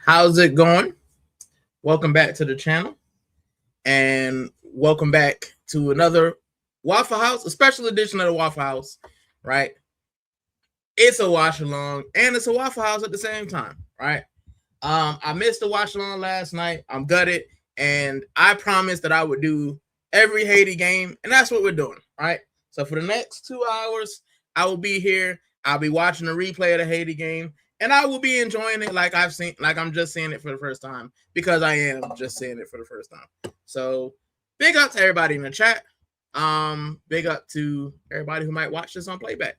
How's it going? Welcome back to the channel and welcome back to another Waffle House, a special edition of the Waffle House, right? It's a watch along and it's a Waffle House at the same time, right? I missed the watch along last night. I'm gutted, and I promised that I would do every Haiti game, and that's what we're doing, right? So for the next 2 hours, I will be here. I'll be watching the replay of the Haiti game, and I will be enjoying it like I'm just seeing it for the first time because I am just seeing it for the first time. So big up to everybody in the chat. Big up to everybody who might watch this on playback.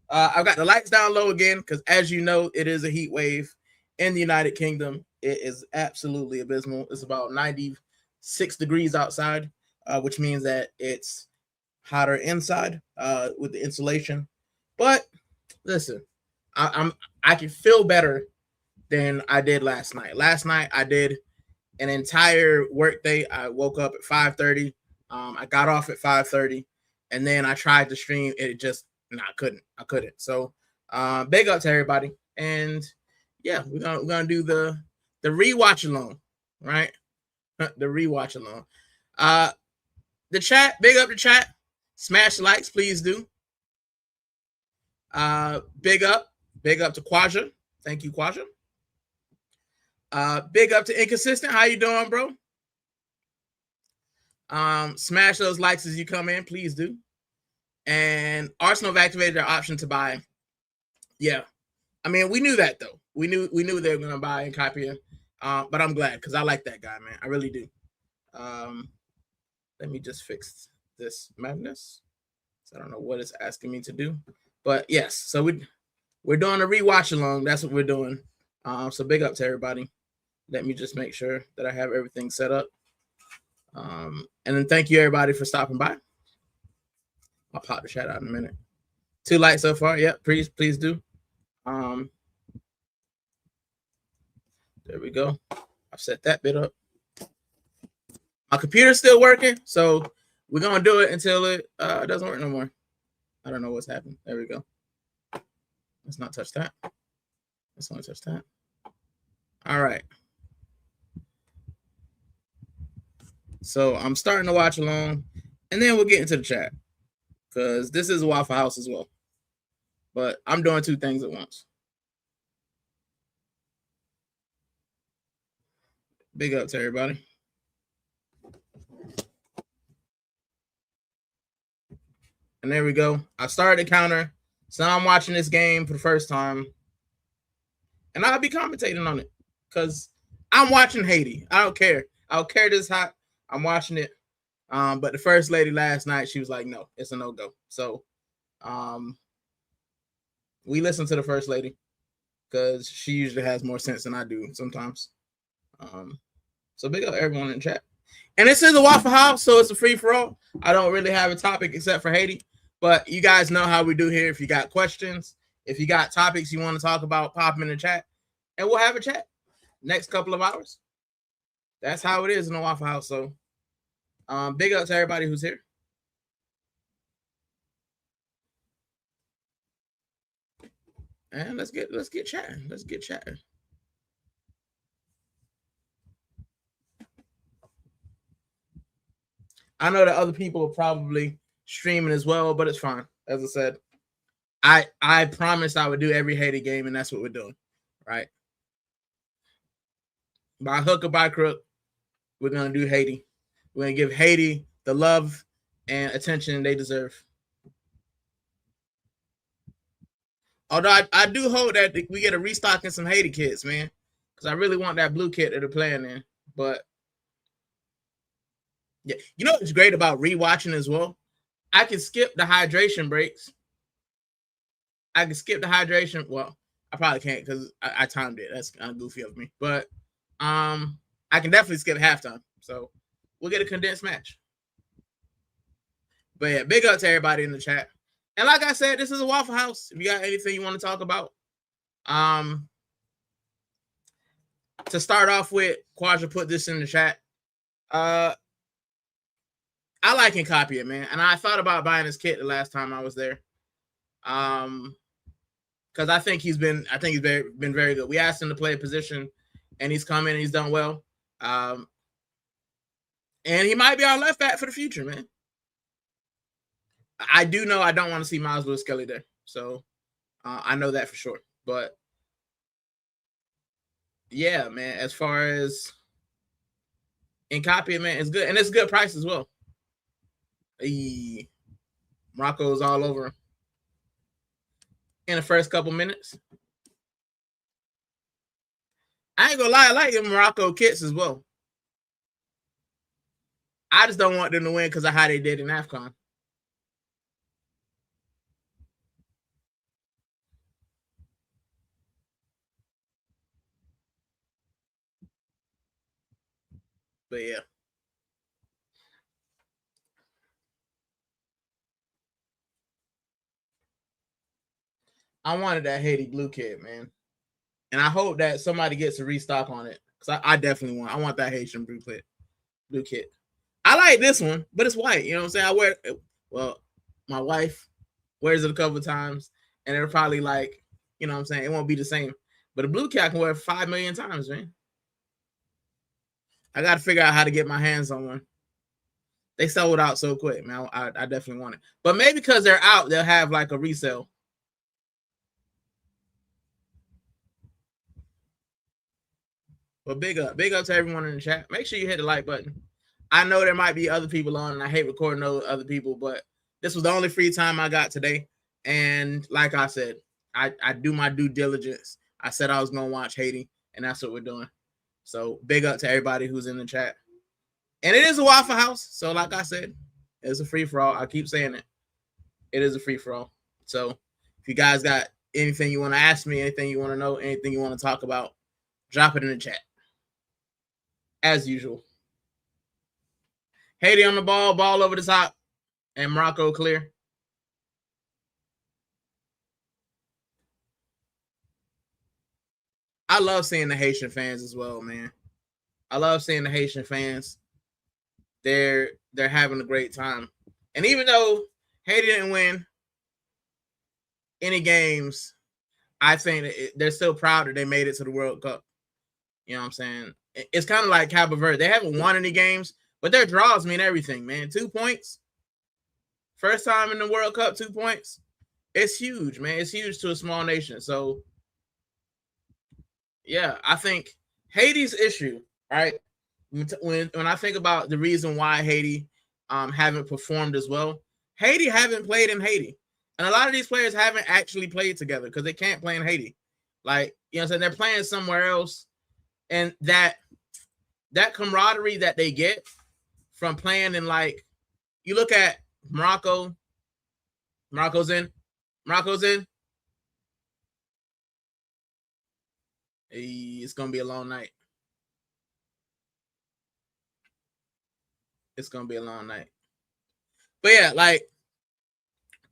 I've got the lights down low again because, as you know, it is a heat wave in the United Kingdom. It is absolutely abysmal. It's about 96 degrees outside, which means that it's hotter inside with the insulation. But listen, I can feel better than I did last night. Last night I did an entire work day. I woke up at 5:30. I got off at 5:30, and then I tried to stream. It just I couldn't. So big up to everybody. And yeah, we're gonna do the rewatch along, right? The rewatch along. The chat, big up the chat. Smash the likes, please do. Big up to Quaja. Thank you, Quaja. Big up to Inconsistent. How you doing, bro? Smash those likes as you come in, please do. And Arsenal have activated their option to buy. Yeah, I mean, we knew that though. We knew they were gonna buy and copy him. But I'm glad because I like that guy, man. I really do. Let me just fix this madness. So I don't know what it's asking me to do, but yes. So we're doing a rewatch along. That's what we're doing. So big up to everybody. Let me just make sure that I have everything set up. And then thank you everybody for stopping by. I'll pop the chat out in a minute. 2 likes so far. Yep, please do. There we go. I've set that bit up. My computer's still working, so we're gonna do it until it doesn't work no more. I don't know what's happened. There we go. Let's not touch that. Let's only touch that. All right. So I'm starting to watch along, and then we'll get into the chat because this is a Waffle House as well. But I'm doing 2 things at once. Big up to everybody. And there we go. I started the counter. So I'm watching this game for the first time. And I'll be commentating on it because I'm watching Haiti. I don't care. I don't care this hot. I'm watching it. But the first lady last night, she was like, no, it's a no-go. So we listen to the first lady because she usually has more sense than I do sometimes. So big up everyone in the chat. And this is a Waffle House, so it's a free-for-all. I don't really have a topic except for Haiti. But you guys know how we do here. If you got questions, if you got topics you want to talk about, pop them in the chat. And we'll have a chat next couple of hours. That's how it is in the Waffle House. So big up to everybody who's here. And let's get chatting. Let's get chatting. I know that other people are probably streaming as well, but it's fine. As I said, I promised I would do every Haiti game, and that's what we're doing, right? By hook or by crook, we're gonna do Haiti. We're gonna give Haiti the love and attention they deserve. Although I do hope that we get a restock in some Haiti kits, man, because I really want that blue kit that they're playing in. But yeah, you know what's great about rewatching as well? I can skip the hydration breaks. I can skip the hydration. Well, I probably can't because I timed it. That's kind of goofy of me. But I can definitely skip halftime. So we'll get a condensed match. But yeah, big up to everybody in the chat. And like I said, this is a Waffle House. If you got anything you want to talk about. To start off with, Quadra put this in the chat. I like and copy it, man. And I thought about buying this kit the last time I was there. because I think he's been very good. We asked him to play a position, and he's come in and he's done well. And he might be our left back for the future, man. I do know I don't want to see Miles Lewis Skelly there, so I know that for sure. But yeah, man, as far as in copy, man, it's good, and it's a good price as well. Morocco's all over him in the first couple minutes. I ain't gonna lie, I like the Morocco kits as well. I just don't want them to win because of how they did in AFCON. But yeah. I wanted that Haiti blue kit, man. And I hope that somebody gets a restock on it. Because I definitely want that Haitian blue kit. I like this one, but it's white. You know what I'm saying? I wear it. Well, my wife wears it a couple of times, and it'll probably like, you know what I'm saying? It won't be the same. But a blue kit I can wear 5 million times, man. I got to figure out how to get my hands on one. They sold out so quick, man. I definitely want it. But maybe because they're out, they'll have like a resale. But big up to everyone in the chat. Make sure you hit the like button. I know there might be other people on, and I hate recording those other people, but this was the only free time I got today. And like I said, I do my due diligence. I said I was going to watch Haiti, and that's what we're doing. So big up to everybody who's in the chat. And it is a Waffle House. So like I said, it's a free-for-all. I keep saying it. It is a free-for-all. So if you guys got anything you want to ask me, anything you want to know, anything you want to talk about, drop it in the chat. As usual. Haiti on the ball over the top, and Morocco clear. I love seeing the Haitian fans as well, man. I love seeing the Haitian fans. They're having a great time. And even though Haiti didn't win any games, I think they're still proud that they made it to the World Cup. You know what I'm saying? It's kind of like Cabo Verde. They haven't won any games, but their draws mean everything, man. 2 points. First time in the World Cup, 2 points. It's huge, man. It's huge to a small nation. So, yeah, I think Haiti's issue, right? When I think about the reason why Haiti haven't performed as well, Haiti haven't played in Haiti. And a lot of these players haven't actually played together because they can't play in Haiti. Like, you know what I'm saying? They're playing somewhere else. And that camaraderie that they get from playing in, like, you look at Morocco. Morocco's in. It's going to be a long night. It's going to be a long night. But yeah, like,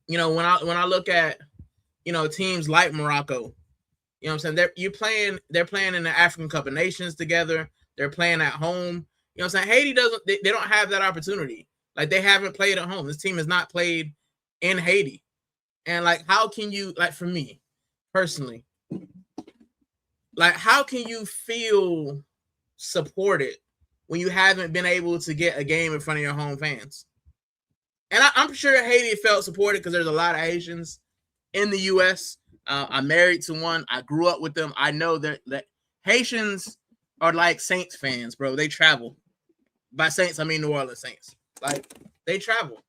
you know, when I look at, you know, teams like Morocco, you know what I'm saying? They're playing in the African Cup of Nations together. They're playing at home. You know what I'm saying? Haiti they don't have that opportunity. Like, they haven't played at home. This team has not played in Haiti. And like, how can you, like, for me personally, like, how can you feel supported when you haven't been able to get a game in front of your home fans? And I'm sure Haiti felt supported because there's a lot of Haitians in the U.S. I'm married to one. I grew up with them. I know that Haitians are like Saints fans, bro. They travel. By Saints, I mean New Orleans Saints. Like, they travel.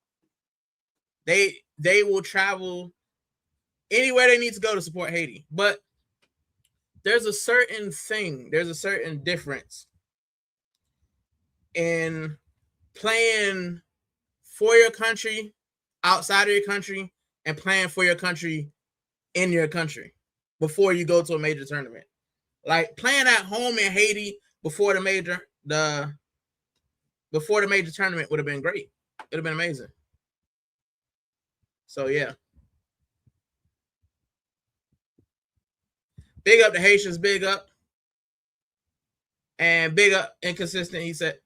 They will travel anywhere they need to go to support Haiti. But there's a certain difference in playing for your country, outside of your country, and playing for your country in your country before you go to a major tournament. Like, playing at home in Haiti before the major tournament would have been great. It would have been amazing. So yeah. Big up the Haitians, big up. And big up Inconsistent. He said,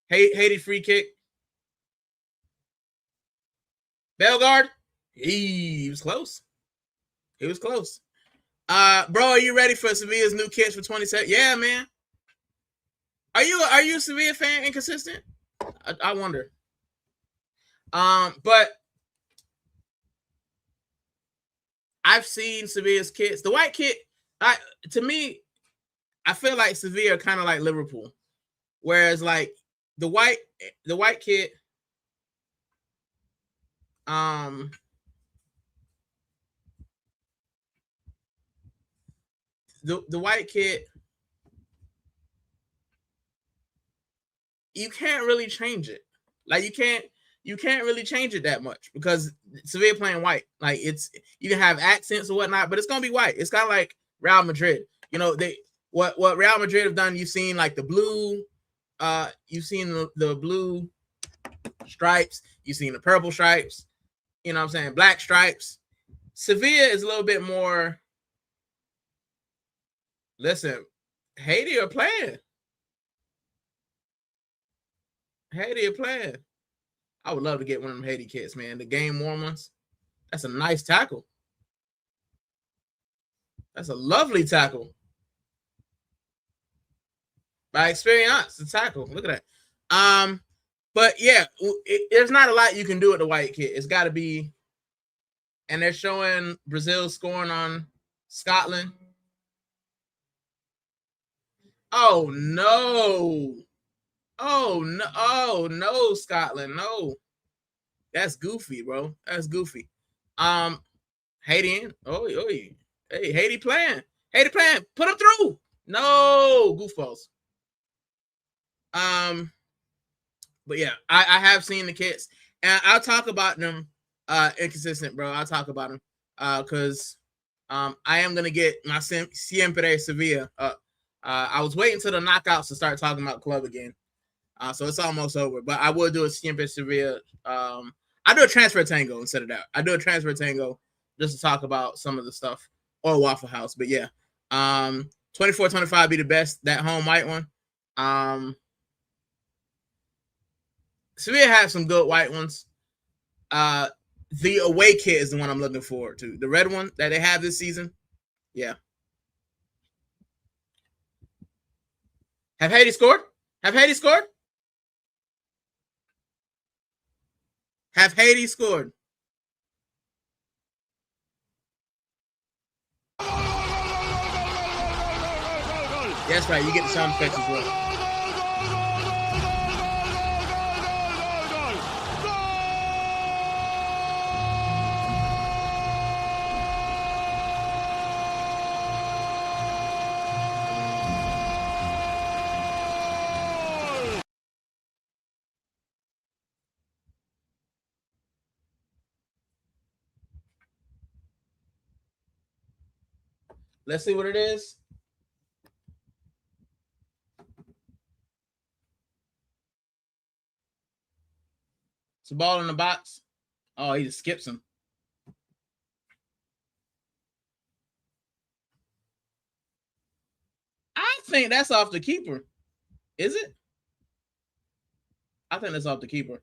Haiti free kick. Bellegarde, he was close. Bro, are you ready for Sevilla's new kits for 27? Yeah, man. Are you a Sevilla fan? Inconsistent? I wonder. But I've seen Sevilla's kits. The white kit, to me, I feel like Sevilla are kind of like Liverpool, whereas like the white kit, the white kit, you can't really change it. Like you can't really change it that much because Sevilla playing white. Like it's, you can have accents or whatnot, but it's gonna be white. It's kind of like Real Madrid. You know, they what Real Madrid have done. You've seen like the blue, you've seen the blue stripes. You've seen the purple stripes. You know what I'm saying? Black stripes. Sevilla is a little bit more. Listen, Haiti are playing. Haiti are playing. I would love to get one of them Haiti kits, man. The game worn ones. That's a nice tackle. That's a lovely tackle. By experience, the tackle. Look at that. But yeah, there's not a lot you can do with the white kit. It's got to be, and they're showing Brazil scoring on Scotland. Oh no! Oh no! Oh no, Scotland! No, that's goofy, bro. That's goofy. Haiti in. Oh, hey, Haiti playing. Haiti playing. Put them through. No, goofballs. But yeah, I have seen the kits, and I'll talk about them. Inconsistent, bro. I'll talk about them. Because I am gonna get my Siempre Sevilla up. I was waiting till the knockouts to start talking about club again. So it's almost over. But I will do a Siempre Sevilla. I do a transfer tango instead of that. I do a transfer tango just to talk about some of the stuff, or Waffle House. But yeah, 24-25 be the best. That home white one. Sevilla has some good white ones. The away kit is the one I'm looking forward to. The red one that they have this season. Yeah. Have Haiti scored? Have Haiti scored? Have Haiti scored? That's right. You get the sound effects as well. Let's see what it is. It's a ball in the box. Oh, he just skips him. I think that's off the keeper. Is it? I think that's off the keeper.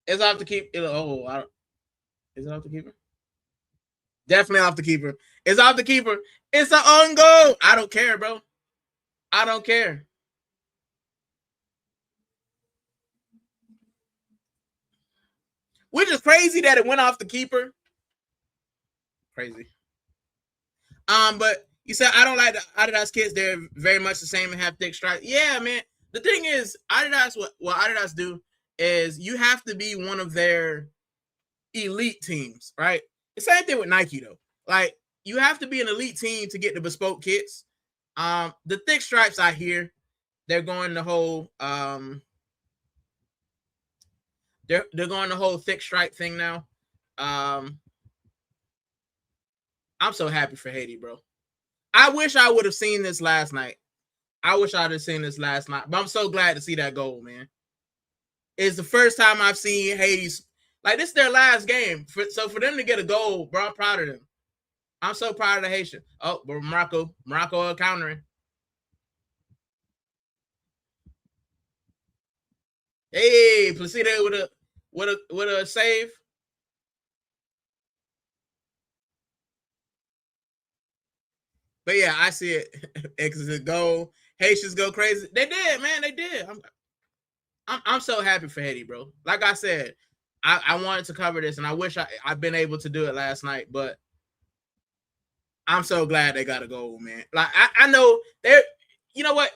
It's off the keeper. Is it off the keeper? Definitely off the keeper. It's off the keeper. It's an own goal. I don't care, bro. I don't care. Which is crazy that it went off the keeper. Crazy. But you said I don't like the Adidas kits. They're very much the same and have thick stripes. Yeah, man. The thing is, Adidas, what Adidas do is you have to be one of their elite teams, right? The same thing with Nike though. Like you have to be an elite team to get the bespoke kits. The thick stripes I hear they're going the whole they're going the whole thick stripe thing now. I'm so happy for Haiti, bro. I wish I would have seen this last night. I wish I'd have seen this last night, but I'm so glad to see that goal, man. It's the first time I've seen Haiti's, like, this is their last game. So for them to get a goal, bro, I'm proud of them. I'm so proud of the Haitian. Oh, but Morocco countering. Hey, Placido with a save. But yeah, I see it. Exes go, Haitians go crazy. They did, man. They did. I'm so happy for Haiti, bro. Like I said, I wanted to cover this, and I wish I've been able to do it last night, but I'm so glad they got a goal, man. Like I know they're, you know what?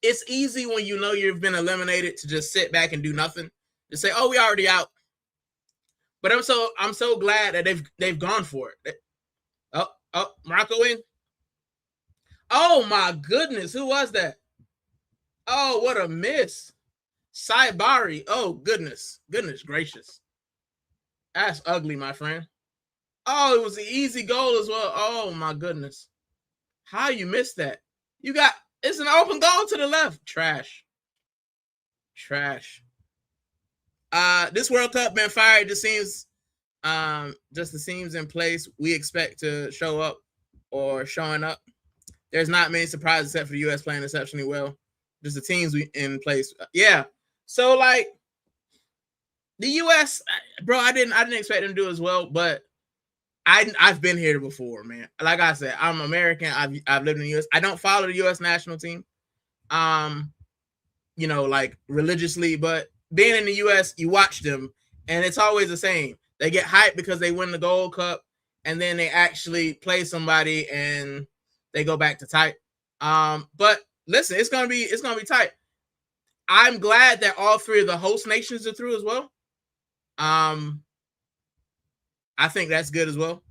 It's easy when you know you've been eliminated to just sit back and do nothing. To say, "Oh, we already out." But I'm so glad that they've gone for it. Oh, Morocco in. Oh my goodness, who was that? Oh, what a miss. Saibari. Oh, goodness gracious. That's ugly, my friend. Oh, it was an easy goal as well. Oh my goodness. How you missed that? You got, it's an open goal to the left. Trash. This World Cup been fired. Just seems just the teams in place we expect to show up or showing up. There's not many surprises except for the US playing exceptionally well. Just the teams we in place. Yeah. So like the US, bro, I didn't expect them to do as well, but I've been here before, man. Like I said, I'm American. I've lived in the US. I don't follow the US national team, you know, like religiously, but being in the US, you watch them, and it's always the same. They get hyped because they win the Gold Cup, and then they actually play somebody and they go back to tight. But listen, it's gonna be tight. I'm glad that all three of the host nations are through as well. I think that's good as well.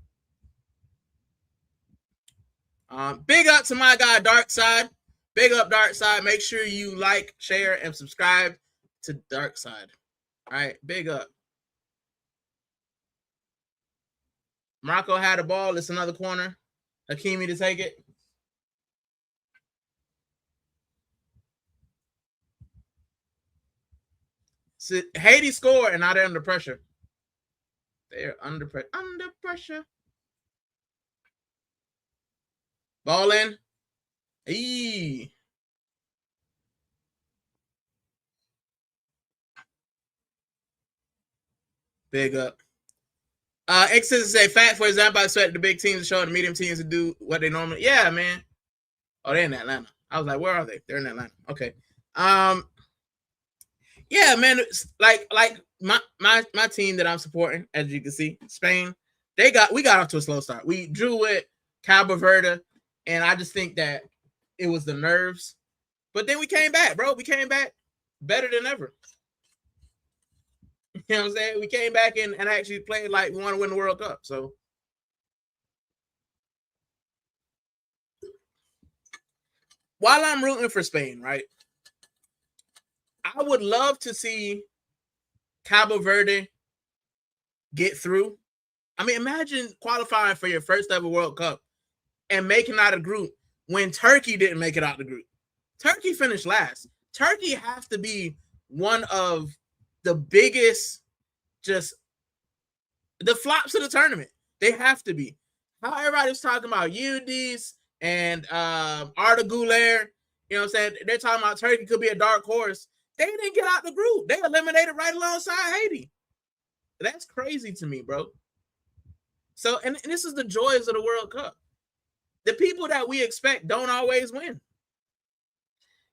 Big up to my guy Dark Side. Big up Dark Side. Make sure you like, share, and subscribe to Dark Side. All right, big up. Morocco had a ball. It's another corner. Hakimi to take it. So Haiti scored, and now they're under pressure. They're under pressure. Ball in. Eee. Big up. Exes say fact, for example, I expect the big teams to show the medium teams to do what they normally. Yeah, man. Oh, they're in Atlanta. I was like, where are they? They're in Atlanta. Okay. Yeah, man. It's like my team that I'm supporting, as you can see, Spain. We got off to a slow start. We drew with Cabo Verde, and I just think that it was the nerves. But then we came back, bro. We came back better than ever. You know what I'm saying? We came back and actually played like we want to win the World Cup. So while I'm rooting for Spain, right? I would love to see Cabo Verde get through. I mean, imagine qualifying for your first ever World Cup and making out a group when Turkey didn't make it out the group. Turkey finished last. Turkey has to be one of the biggest, just the flops of the tournament. They have to be. How everybody's talking about Yildiz and Arda Güler, you know what I'm saying? They're talking about Turkey could be a dark horse. They didn't get out the group. They eliminated right alongside Haiti. That's crazy to me, bro. So, and this is the joys of the World Cup. The people that we expect don't always win.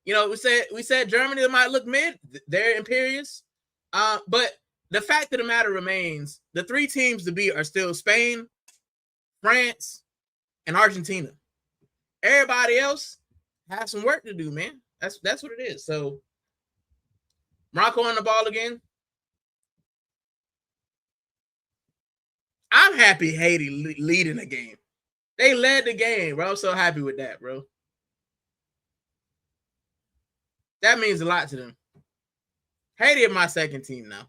You know, we said Germany might look mid. They're imperious. But the fact of the matter remains, the three teams to beat are still Spain, France, and Argentina. Everybody else has some work to do, man. That's what it is. So Morocco on the ball again. I'm happy Haiti leading the game. They led the game, bro. I'm so happy with that, bro. That means a lot to them. Haiti are my second team now.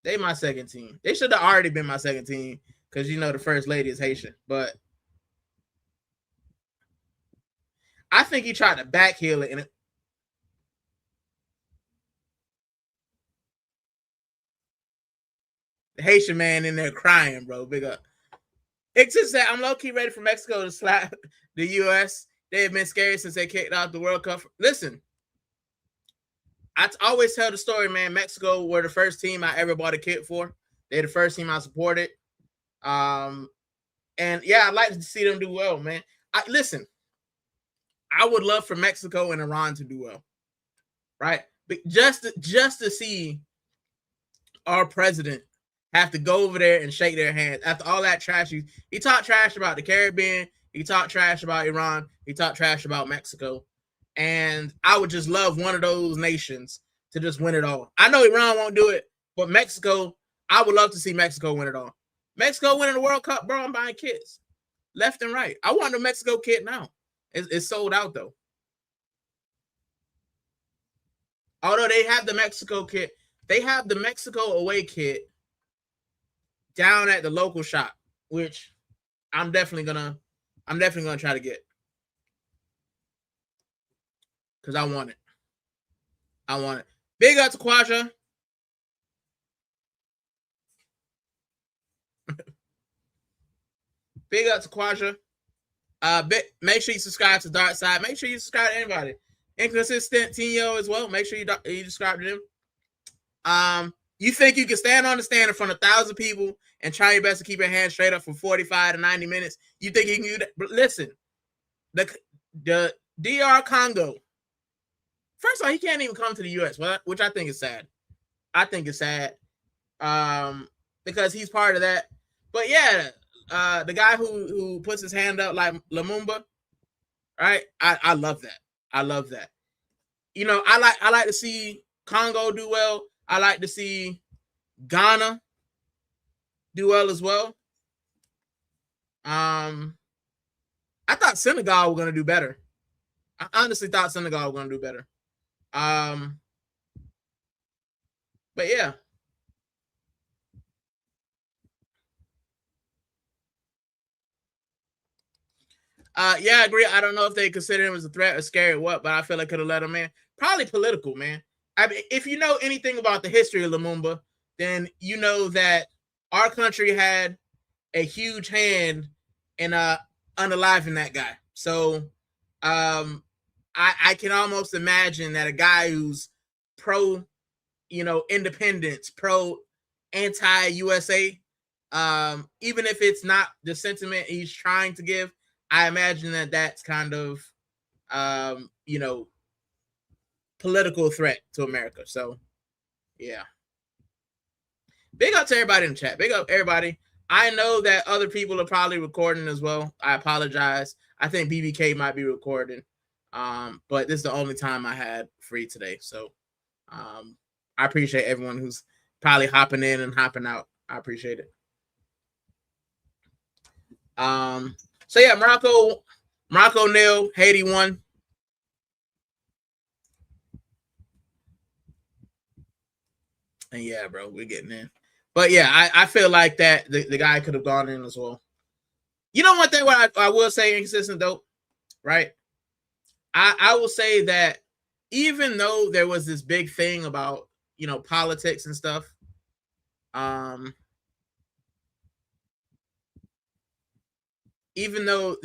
They my second team. They should have already been my second team because, you know, the first lady is Haitian. But I think he tried to backheel it. And the Haitian man in there crying, bro. Big up. It's just that I'm low-key ready for Mexico to slap the U.S. They have been scared since they kicked out the World Cup. Listen, I always tell the story, man. Mexico were the first team I ever bought a kit for. They're the first team I supported. And And yeah, I'd like to see them do well, man. Listen, I would love for Mexico and Iran to do well, right? But just to see our president have to go over there and shake their hands after all that trash. He talked trash about the Caribbean. He talked trash about Iran. He talked trash about Mexico. And I would just love one of those nations to just win it all. I know Iran won't do it, but Mexico, I would love to see Mexico win it all. Mexico winning the World Cup, bro, I'm buying kits left and right. I want the Mexico kit now. It's sold out, though. Although they have the Mexico kit, they have the Mexico away kit down at the local shop, which I'm definitely gonna try to get because I want it. I want it. Big up to Quasha. Big up to Quasha. Make sure you subscribe to Dark Side. Make sure you subscribe to anybody. Inconsistent Tino as well. Make sure you subscribe to them. You think you can stand on the stand in front of 1,000 people and try your best to keep your hands straight up for 45 to 90 minutes? You think you can do that? But listen, the DR Congo. First of all, he can't even come to the U.S., which I think is sad. I think it's sad because he's part of that. But yeah, the guy who puts his hand up like Lumumba, right? I love that. I love that. You know, I like to see Congo do well. I like to see Ghana do well as well. I thought Senegal were going to do better. I honestly thought Senegal were going to do better. But yeah. Yeah, I agree. I don't know if they consider him as a threat or scary or what, but I feel like could have let him in. Probably political, man. I mean, if you know anything about the history of Lumumba, then you know that our country had a huge hand in unaliving that guy. So I can almost imagine that a guy who's pro, independence, pro anti-USA, even if it's not the sentiment he's trying to give, I imagine that that's kind of, political threat to America. So, yeah. Big up to everybody in the chat. Big up everybody. I know that other people are probably recording as well. I apologize. I think BBK might be recording. But this is the only time I had free today. So I appreciate everyone who's probably hopping in and hopping out. I appreciate it. So yeah, Morocco nil, Haiti won. And yeah, bro, we're getting in. But yeah, I feel like that the guy could have gone in as well. You know one thing what I will say inconsistent though, right? I will say that even though there was this big thing about, politics and stuff, even though,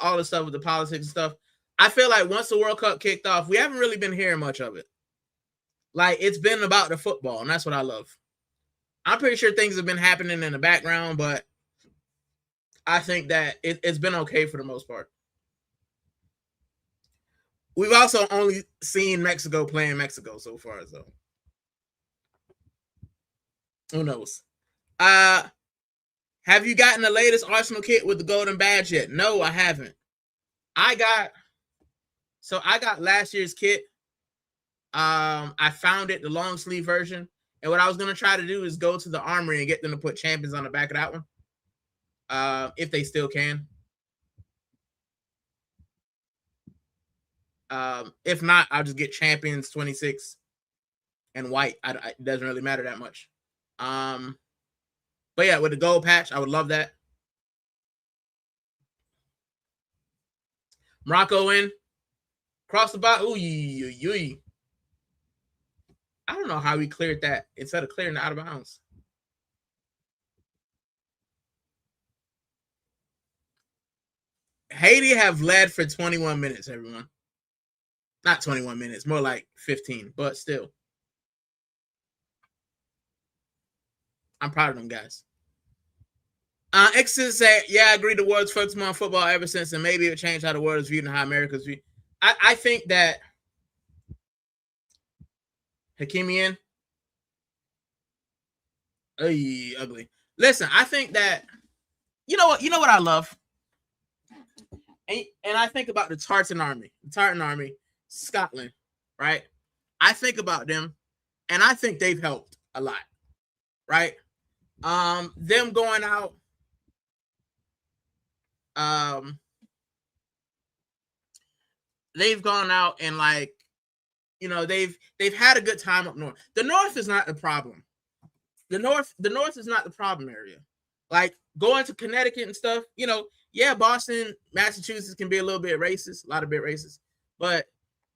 all the stuff with the politics and stuff, I feel like once the World Cup kicked off, we haven't really been hearing much of it. Like, it's been about the football, and that's what I love. I'm pretty sure things have been happening in the background, but I think that it's been okay for the most part. We've also only seen Mexico playing Mexico so far, so who knows? Have you gotten the latest Arsenal kit with the golden badge yet? No, I haven't. I got last year's kit. I found it, the long sleeve version. And what I was going to try to do is go to the Armory and get them to put champions on the back of that one. If they still can. If not, I'll just get champions 26 and white. It doesn't really matter that much. But yeah, with the gold patch, I would love that. Morocco in. Cross the box. Ooh. I don't know how we cleared that instead of clearing it out of bounds. Haiti have led for 21 minutes, everyone. Not 21 minutes, more like 15, but still. I'm proud of them guys. Exes say, yeah, I agree the world's focused more on football ever since, and maybe it changed how the world is viewed and how America's viewed. I think that Hakimian, ugly. Listen, I think that you know what I love, and I think about the Tartan Army, Scotland, right? I think about them, and I think they've helped a lot, right? Them going out, they've gone out and like, they've had a good time up north. The North is not the problem. The North is not the problem area. Like going to Connecticut and stuff, yeah, Boston, Massachusetts can be a little bit racist, a lot of bit racist, but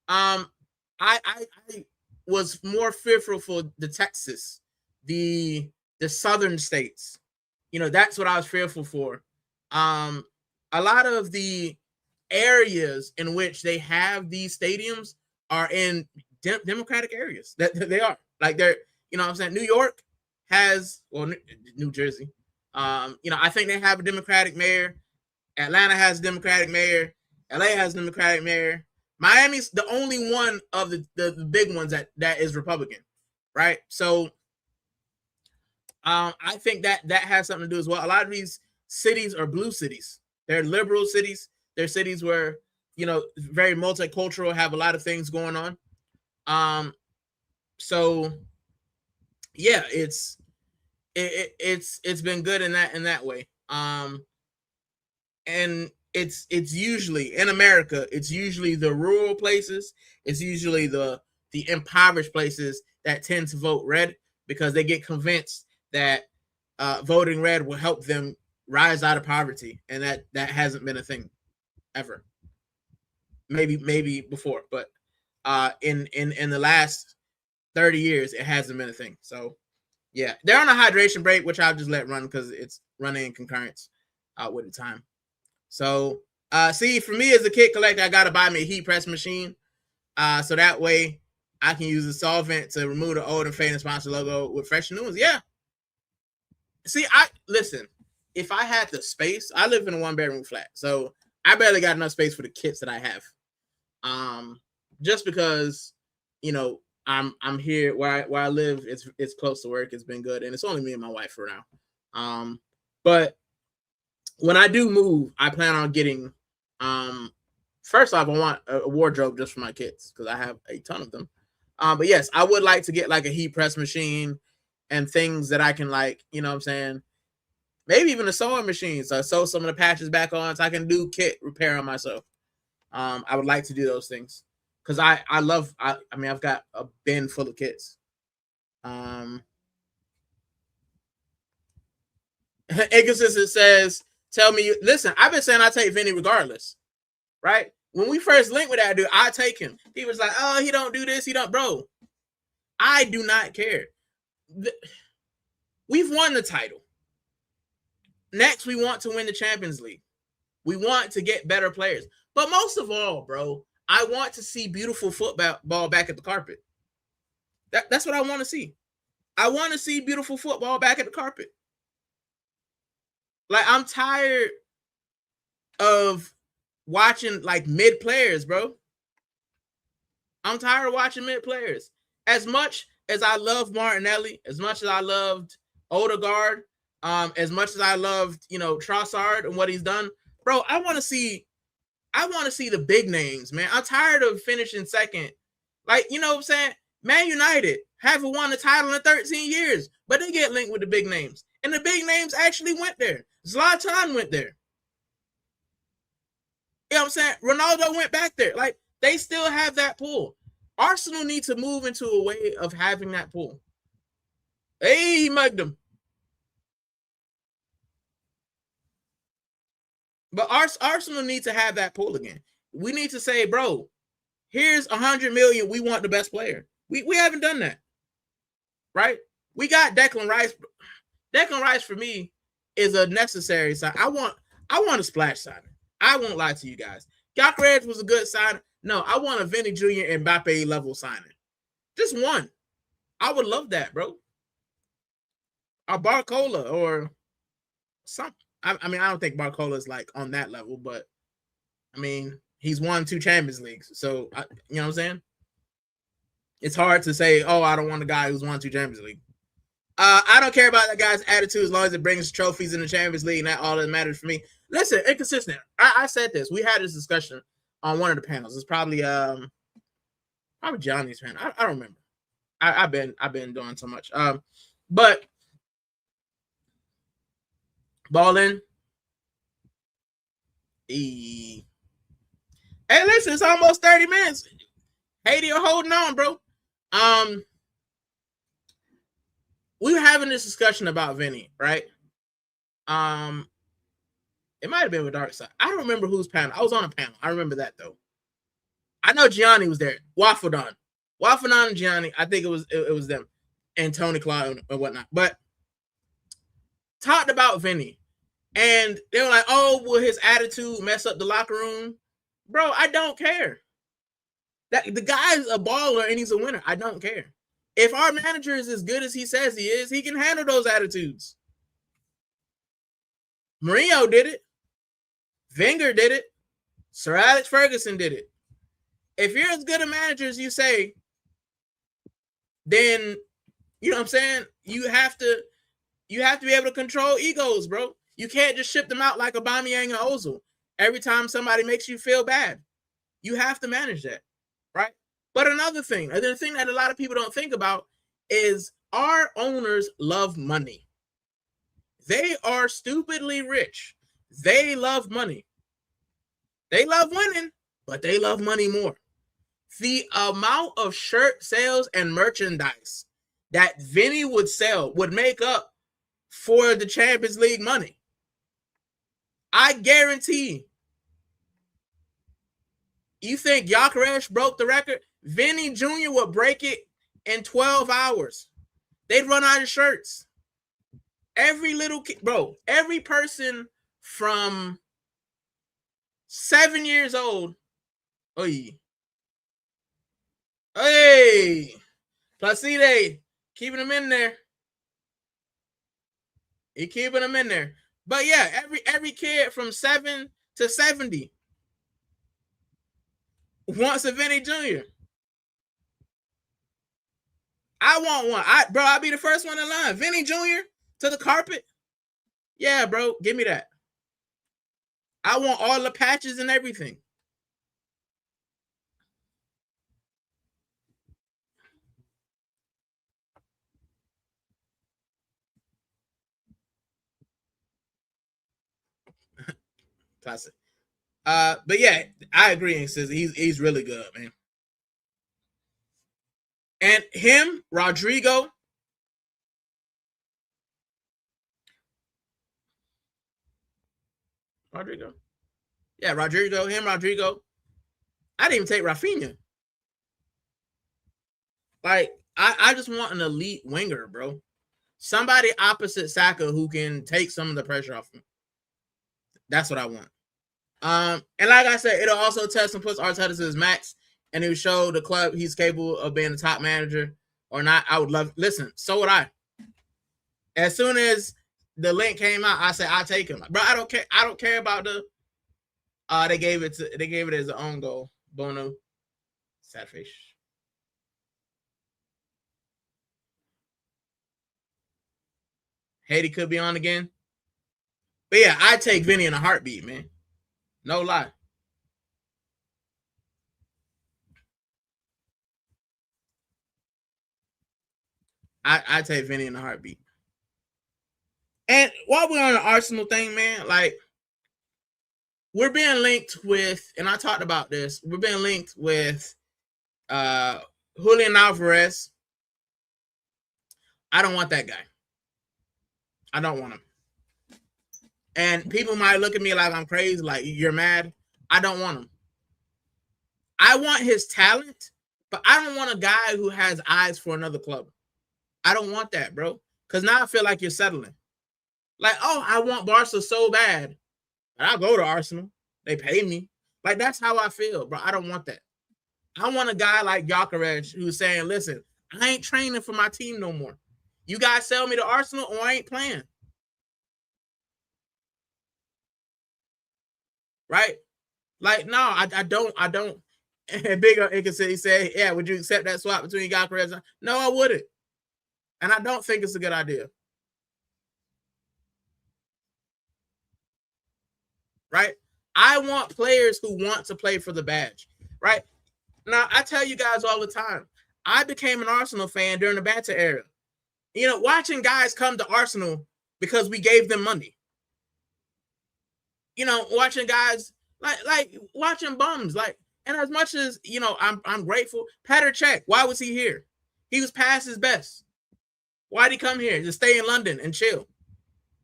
I was more fearful for the Texas, the southern states. That's what I was fearful for. A lot of the areas in which they have these stadiums are in democratic areas. That they are like they're, what I'm saying, New York has, well, New Jersey. I think they have a Democratic mayor. Atlanta has a Democratic mayor. LA has a Democratic mayor. Miami's the only one of the big ones that is Republican, right? So I think that has something to do as well. A lot of these cities are blue cities. They're liberal cities. They're cities where, very multicultural, have a lot of things going on. So yeah, it's been good in that way. And it's usually in America, it's usually the rural places, it's usually the impoverished places that tend to vote red because they get convinced that voting red will help them rise out of poverty, and that hasn't been a thing ever. Maybe before, but in the last 30 years, it hasn't been a thing. So yeah, they're on a hydration break, which I'll just let run because it's running in concurrence with the time. So see, for me as a kit collector, I gotta buy me a heat press machine, so that way I can use the solvent to remove the old and fading sponsor logo with fresh new ones. Yeah. See, listen. If I had the space, I live in a 1-bedroom flat, so I barely got enough space for the kits that I have. Just because, I'm here where I live. It's close to work. It's been good, and it's only me and my wife for now. But when I do move, I plan on getting. First off, I want a wardrobe just for my kids because I have a ton of them. But yes, I would like to get like a heat press machine and things that I can like, what I'm saying, maybe even a sewing machine, so I sew some of the patches back on so I can do kit repair on myself. I would like to do those things because I love. I've got a bin full of kits. Inconsistent says, "Tell me, listen. I've been saying I take Vinny regardless, right? When we first linked with that dude, I take him. He was like, oh, he don't do this. He don't, bro. I do not care. We've won the title. Next, we want to win the Champions League. We want to get better players. But most of all, bro, I want to see beautiful football back at the carpet. That's what I want to see. I want to see beautiful football back at the carpet. Like, I'm tired of watching like mid players, bro. I'm tired of watching mid players. As much as I love Martinelli, as much as I loved Odegaard, as much as I loved, Trossard and what he's done, bro, I want to see the big names, man. I'm tired of finishing second. Like, what I'm saying? Man United haven't won the title in 13 years, but they get linked with the big names. And the big names actually went there. Zlatan went there. You know what I'm saying? Ronaldo went back there. Like, they still have that pool. Arsenal need to move into a way of having that pool. Hey, he mugged him. But Arsenal needs to have that pool again. We need to say, bro, here's 100 million. We want the best player. We haven't done that, right? We got Declan Rice. Declan Rice for me is a necessary sign. I want a splash signing. I won't lie to you guys. Gyökeres was a good sign. No, I want a Vinny Jr. and Mbappe level signing. Just one. I would love that, bro. A Barcola or something. I mean, I don't think Barcola is like on that level, but I mean, he's won 2 Champions Leagues, so you know what I'm saying. It's hard to say, oh, I don't want a guy who's won 2 Champions League. I don't care about that guy's attitude as long as it brings trophies in the Champions League, and that's all that matters for me. Listen, inconsistent. I said this. We had this discussion on one of the panels. It's probably Johnny's panel. I don't remember. I've been doing so much. But Ballin. Hey, listen, it's almost 30 minutes. Haiti are holding on, bro. We were having this discussion about Vinny, right? It might have been with Dark Side. I don't remember whose panel. I was on a panel. I remember that though. I know Gianni was there. Waffle and Gianni. I think it was them, and Tony Cloud and whatnot. But talked about Vinny, and they were like, "Oh, will his attitude mess up the locker room?" Bro, I don't care. That the guy's a baller and he's a winner. I don't care. If our manager is as good as he says he is, he can handle those attitudes. Mourinho did it. Wenger did it. Sir Alex Ferguson did it. If you're as good a manager as you say, then you know what I'm saying? You have to be able to control egos, bro. You can't just ship them out like Aubameyang and Ozil every time somebody makes you feel bad. You have to manage that, right? But another thing, the thing that a lot of people don't think about is our owners love money. They are stupidly rich. They love money. They love winning, but they love money more. The amount of shirt sales and merchandise that Vinny would sell would make up for the Champions League money. I guarantee. You think Gyökeres broke the record? Vinny Jr. would break it in 12 hours. They'd run out of shirts. Every little kid, bro, every person from 7 years old. Hey, Placide, keeping them in there. He keeping them in there. But yeah, every kid from 7 to 70 wants a Vinny Jr. I want one. I'll be the first one in line. Vinny Jr. to the carpet. Yeah, bro, give me that. I want all the patches and everything. Classic. But yeah, I agree. He says he's really good, man. And him, Rodrigo. Yeah, Rodrigo. I didn't even take Rafinha. Like, I just want an elite winger, bro. Somebody opposite Saka who can take some of the pressure off him. That's what I want. And like I said, it'll also test and puts Arteta to his max, and it'll show the club he's capable of being a top manager or not. I would love. Listen, so would I. As soon as the link came out, I said I'll take him, bro. I don't care. I don't care about the. They gave it as an own goal. Bono, sad face. Haiti could be on again. But yeah, I take Vinny in a heartbeat, man. No lie. I take Vinny in a heartbeat. And while we're on the Arsenal thing, man, like we're being linked with, and I talked about this, we're being linked with Julian Alvarez. I don't want that guy. I don't want him. And people might look at me like I'm crazy, like you're mad. I don't want him. I want his talent, but I don't want a guy who has eyes for another club. I don't want that, bro. Because now I feel like you're settling. Like, oh, I want Barca so bad. But I'll go to Arsenal. They pay me. Like, that's how I feel, bro. I don't want that. I want a guy like Gyökeres who's saying, listen, I ain't training for my team no more. You guys sell me to Arsenal or I ain't playing. right? Like, no, I don't. And Big he said, yeah, would you accept that swap between Gyökeres? No, I wouldn't. And I don't think it's a good idea. Right? I want players who want to play for the badge. Right? Now, I tell you guys all the time, I became an Arsenal fan during the Banta era. You know, watching guys come to Arsenal because we gave them money. You know, watching guys like watching bums. Like, and as much as, you know, I'm grateful. Petr Cech, why was he here? He was past his best. Why'd he come here? To stay in London and chill.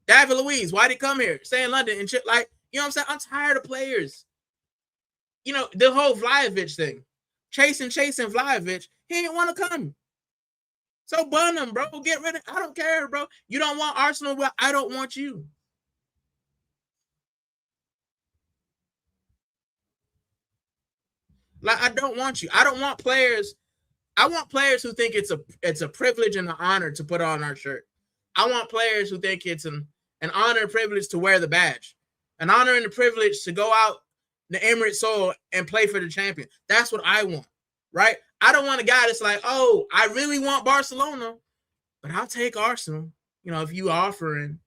David Luiz, why'd he come here? Stay in London and chill. Like, you know what I'm saying? I'm tired of players. You know, the whole Vlahovic thing. Chasing Vlahovic. He didn't want to come. So bun him, bro. Get rid of I don't care, bro. You don't want Arsenal, well, I don't want you. Like, I don't want you. I don't want players. I want players who think it's a privilege and an honor to put on our shirt. I want players who think it's an honor and privilege to wear the badge. An honor and a privilege to go out the Emirates soil and play for the champion. That's what I want, right? I don't want a guy that's like, oh, I really want Barcelona, but I'll take Arsenal. You know, if you offering,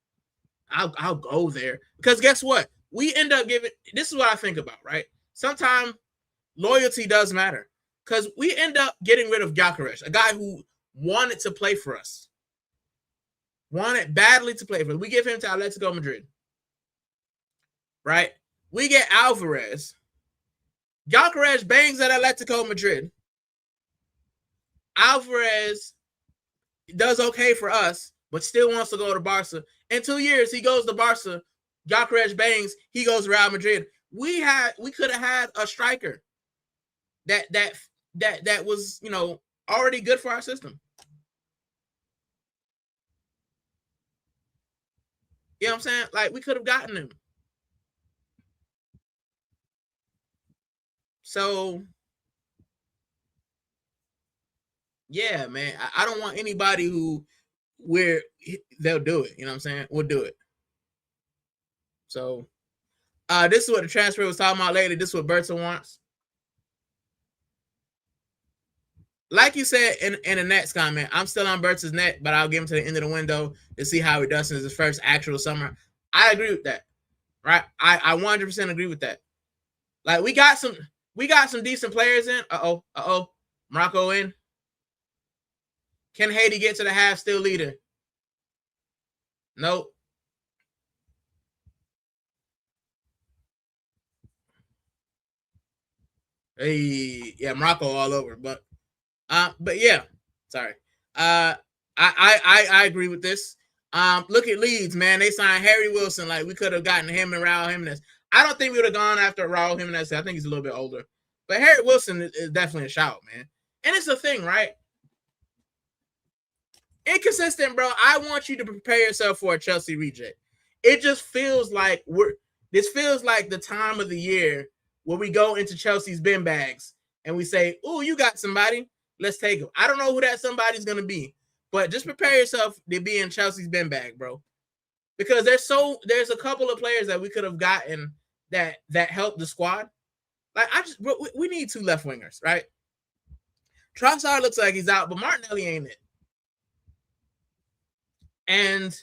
I'll go there. Because guess what? We end up giving, this is what I think about, right? Sometimes loyalty does matter. Because we end up getting rid of Gyökeres, a guy who wanted to play for us. Wanted badly to play for us. We give him to Atletico Madrid. Right? We get Alvarez. Gyökeres bangs at Atletico Madrid. Alvarez does okay for us, but still wants to go to Barca. In 2 years, he goes to Barca. Gyökeres bangs. He goes to Real Madrid. We could have had a striker that was, you know, already good for our system. You know what I'm saying? Like, we could have gotten him. So, yeah, man, I don't want anybody who they'll do it. You know what I'm saying? We'll do it. So, this is what the transfer was talking about lately. This is what Berta wants. Like you said in the next comment, I'm still on Berta's net, but I'll give him to the end of the window to see how he does in his first actual summer. I agree with that, right? I 100% agree with that. Like, we got some decent players in. Morocco in. Can Haiti get to the half still leading? Nope. Hey, yeah, Morocco all over, but yeah, sorry. I agree with this. Look at Leeds, man. They signed Harry Wilson. Like, we could have gotten him and Raul Jimenez. I don't think we would have gone after Raul Jimenez. I think he's a little bit older. But Harry Wilson is definitely a shout, man. And it's the thing, right? Inconsistent, bro. I want you to prepare yourself for a Chelsea reject. It just feels like this feels like the time of the year where we go into Chelsea's bin bags and we say, "Oh, you got somebody. Let's take him." I don't know who that somebody's going to be, but just prepare yourself to be in Chelsea's bin bag, bro. Because there's a couple of players that we could have gotten that helped the squad. Like, we need 2 left wingers, right? Trossard looks like he's out, but Martinelli ain't it. And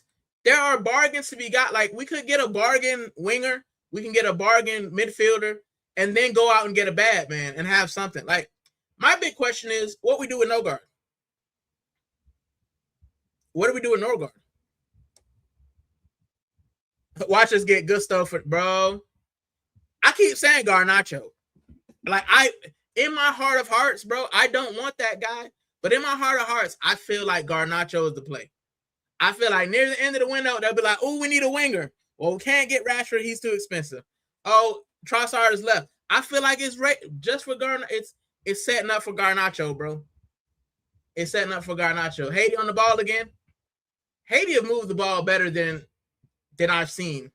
there are bargains to be got. Like, we could get a bargain winger, we can get a bargain midfielder, and then go out and get a bad man and have something. Like, my big question is, what we do with Norgard? What do we do with Norgard? Watch us get Gusto for, bro. I keep saying Garnacho. Like, in my heart of hearts, bro, I don't want that guy. But in my heart of hearts, I feel like Garnacho is the play. I feel like near the end of the window, they'll be like, oh, we need a winger. Well, we can't get Rashford. He's too expensive. Oh, Trossard is left. I feel like it's just for Garnacho. It's setting up for Garnacho, bro. It's setting up for Garnacho. Haiti on the ball again. Haiti have moved the ball better than I've seen.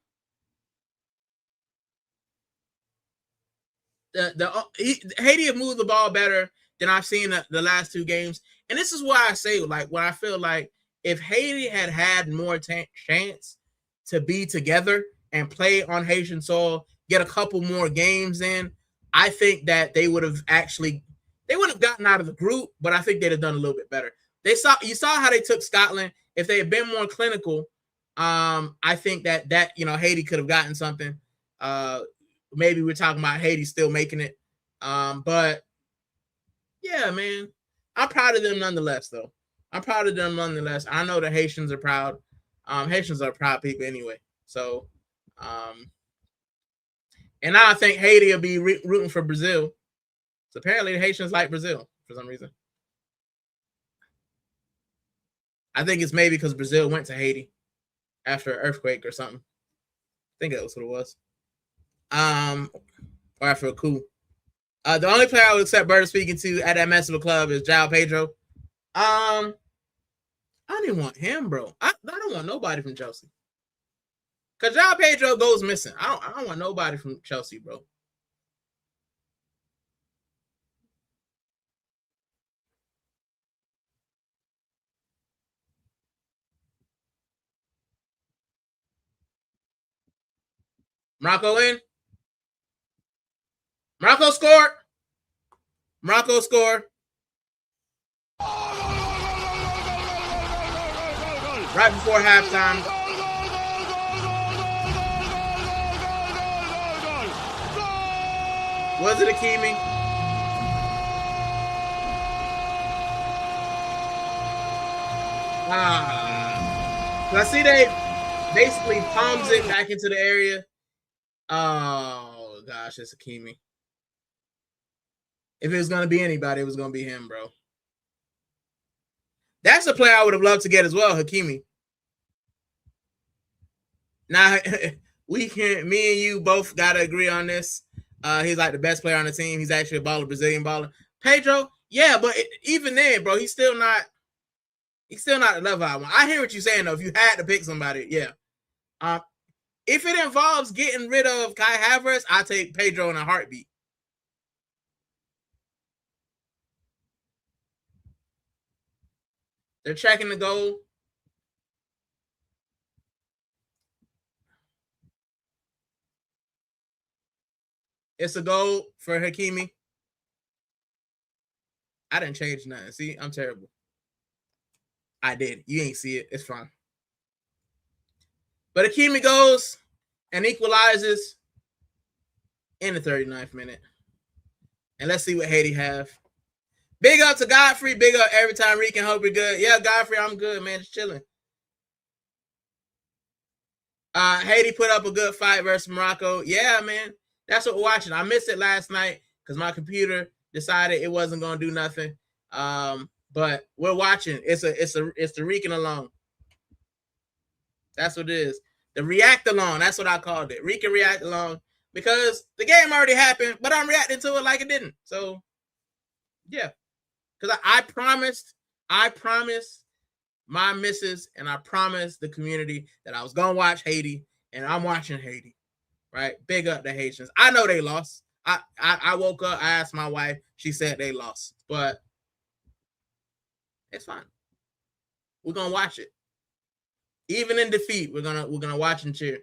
Haiti have moved the ball better than I've seen the last 2 games. And this is why I say, like, when I feel like if Haiti had more chance to be together and play on Haitian soil, get a couple more games in, I think that they would have gotten out of the group, but I think they'd have done a little bit better. You saw how they took Scotland. If they had been more clinical, I think that Haiti could have gotten something. Maybe we're talking about Haiti still making it. But yeah, man, I'm proud of them nonetheless, though. I'm proud of them nonetheless. I know the Haitians are proud. Haitians are proud people anyway. So, and I think Haiti will be rooting for Brazil. So apparently the Haitians like Brazil for some reason. I think it's maybe because Brazil went to Haiti after an earthquake or something. I think that was what it was. Or after a coup. The only player I would accept Berta speaking to at that mess of a club is João Pedro. I didn't want him, bro. I don't want nobody from Chelsea. Because João Pedro goes missing. I don't want nobody from Chelsea, bro. Morocco in. Morocco scored. Morocco scored. Right before halftime. Was it Hakimi? I see they basically palms it back into the area. Oh gosh, it's Hakimi. If it was gonna be anybody, it was gonna be him, bro. That's a player I would have loved to get as well, Hakimi. Now me and you both gotta agree on this. He's like the best player on the team. He's actually a baller, Brazilian baller. Pedro, yeah, but even then, bro, he's still not the level I want. I hear what you're saying though. If you had to pick somebody, yeah. If it involves getting rid of Kai Havertz, I take Pedro in a heartbeat. They're checking the goal. It's a goal for Hakimi. I didn't change nothing. See, I'm terrible. I did. You ain't see it. It's fine. But Hakimi goes and equalizes in the 39th minute. And let's see what Haiti have. Big up to Godfrey. Big up every time Rican. Hope you're good. Yeah, Godfrey, I'm good, man. Just chilling. Haiti put up a good fight versus Morocco. Yeah, man. That's what we're watching. I missed it last night because my computer decided it wasn't going to do nothing. But we're watching. It's the Rican alone. That's what it is. The react along. That's what I called it. Rican react along. Because the game already happened, but I'm reacting to it like it didn't. So, yeah. Because I promised my missus and I promised the community that I was going to watch Haiti, and I'm watching Haiti. Right? Big up the Haitians. I know they lost. I woke up, I asked my wife, she said they lost. But it's fine. We're going to watch it. Even in defeat, we're gonna watch and cheer.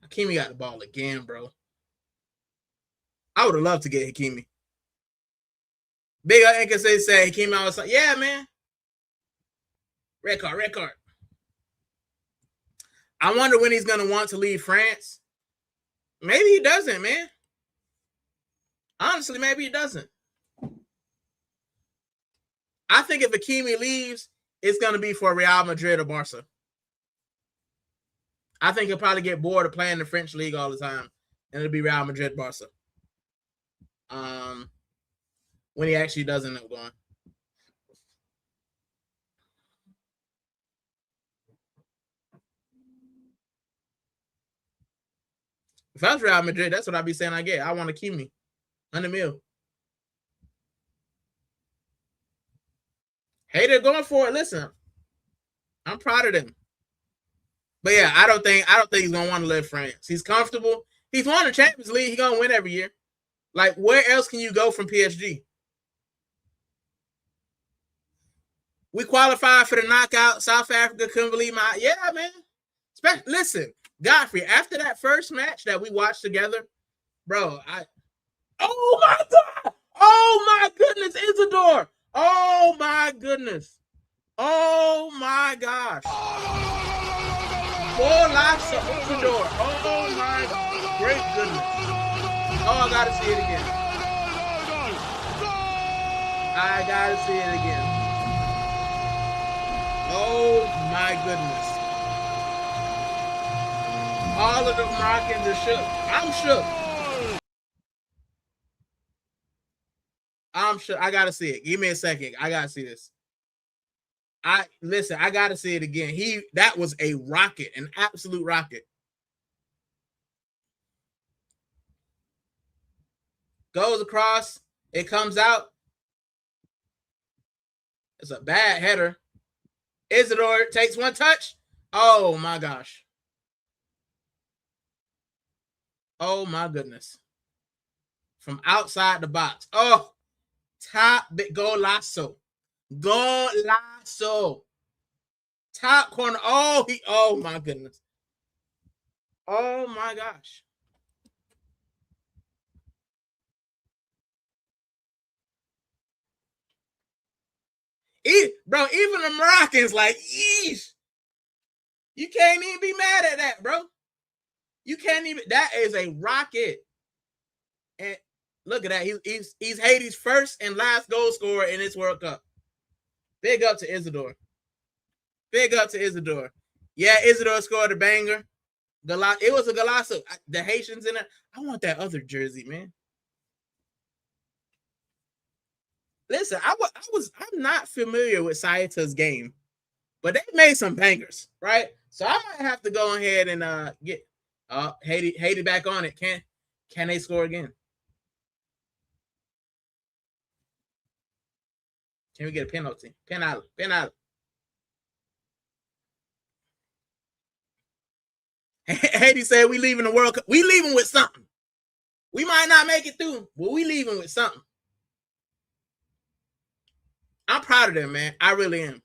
Hakimi got the ball again, bro. I would have loved to get Hakimi. Big up Nkase said Hakimi. I was like, yeah, man. Red card. I wonder when he's gonna want to leave France. Maybe he doesn't, man. Honestly, maybe he doesn't. I think if Hakimi leaves, it's going to be for Real Madrid or Barca. I think he'll probably get bored of playing the French league all the time, and it'll be Real Madrid, Barca. When he actually does end up going. If I was Real Madrid, that's what I'd be saying I get. I want Hakimi. 100 mil. Hey, they're going for it. Listen, I'm proud of them. But yeah, I don't think he's gonna want to live France. He's comfortable. He's won the Champions League. He's gonna win every year. Like, where else can you go from PSG? We qualified for the knockout. South Africa couldn't believe my man. Listen, Godfrey, after that first match that we watched together, bro, oh my God! Oh my goodness, Isidore! Oh my goodness! Oh my gosh! Golazo, Isidore! Oh my great goodness! Oh, I gotta see it again. I gotta see it again. Oh my goodness! All of the Moroccans are shook. I'm shook. I'm shook. I gotta see it. Give me a second. I gotta see this. Listen, I gotta see it again. That was a rocket, an absolute rocket. Goes across, it comes out. It's a bad header. Isidore takes one touch. Oh my gosh. Oh my goodness. From outside the box. Oh, top bit golazo. Golazo. Top corner. Oh my goodness. Oh my gosh. Bro, even the Moroccans like, yeesh. You can't even be mad at that, bro. You can't even. That is a rocket. And look at that. He's Haiti's first and last goal scorer in this World Cup. Big up to Isidore. Big up to Isidore. Yeah, Isidore scored a banger. It was a golazo. The Haitians in it. I want that other jersey, man. Listen, I'm not familiar with Saita's game, but they made some bangers, right? So I might have to go ahead and get Haiti back on it. Can they score again? Can we get a penalty? Penalty. Haiti said we leaving the World Cup. We leaving with something. We might not make it through, but we leaving with something. I'm proud of them, man. I really am.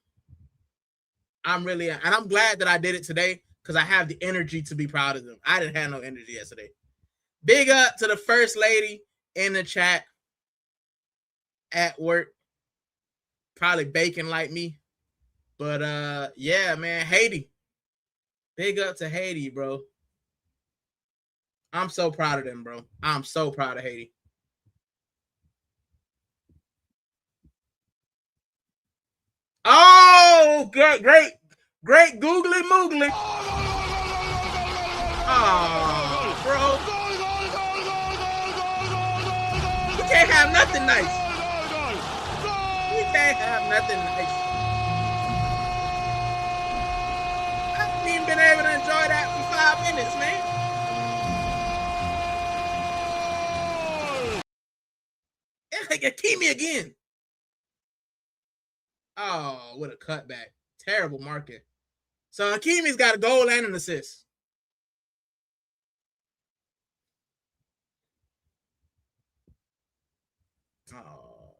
I'm really am. And I'm glad that I did it today because I have the energy to be proud of them. I didn't have no energy yesterday. Big up to the first lady in the chat at work. Probably baking like me. But yeah, man, Haiti. Big up to Haiti, bro. I'm so proud of them, bro. I'm so proud of Haiti. Oh, great googly moogly. Oh, bro. We can't have nothing nice. We can't have nothing nice. I haven't even been able to enjoy that for 5 minutes, man. Keep me again. Oh, what a cutback. Terrible market. So Hakimi's got a goal and an assist. Oh.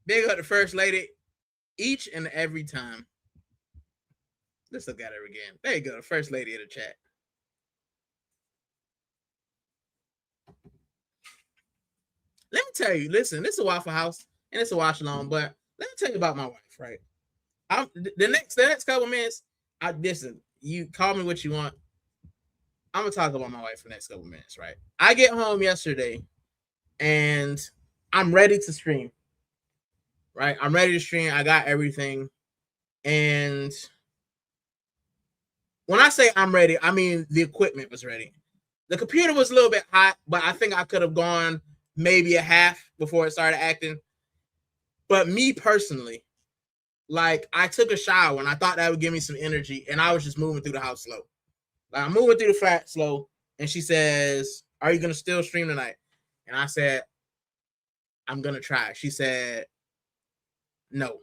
Big up the first lady each and every time. Let's look at her again. There you go, the first lady in the chat. Let me tell you, listen, this is a Waffle House and it's a watch along, but let me tell you about my wife, right? The next couple minutes, listen, you call me what you want. I'm gonna talk about my wife for the next couple minutes, right? I get home yesterday and I'm ready to stream. Right? I'm ready to stream. I got everything. And when I say I'm ready, I mean the equipment was ready. The computer was a little bit hot, but I think I could have gone maybe a half before it started acting. But me personally, like I took a shower and I thought that would give me some energy, and I was just moving through the house slow. Like I'm moving through the flat slow, and she says, "Are you gonna still stream tonight?" And I said, "I'm gonna try." She said, "No."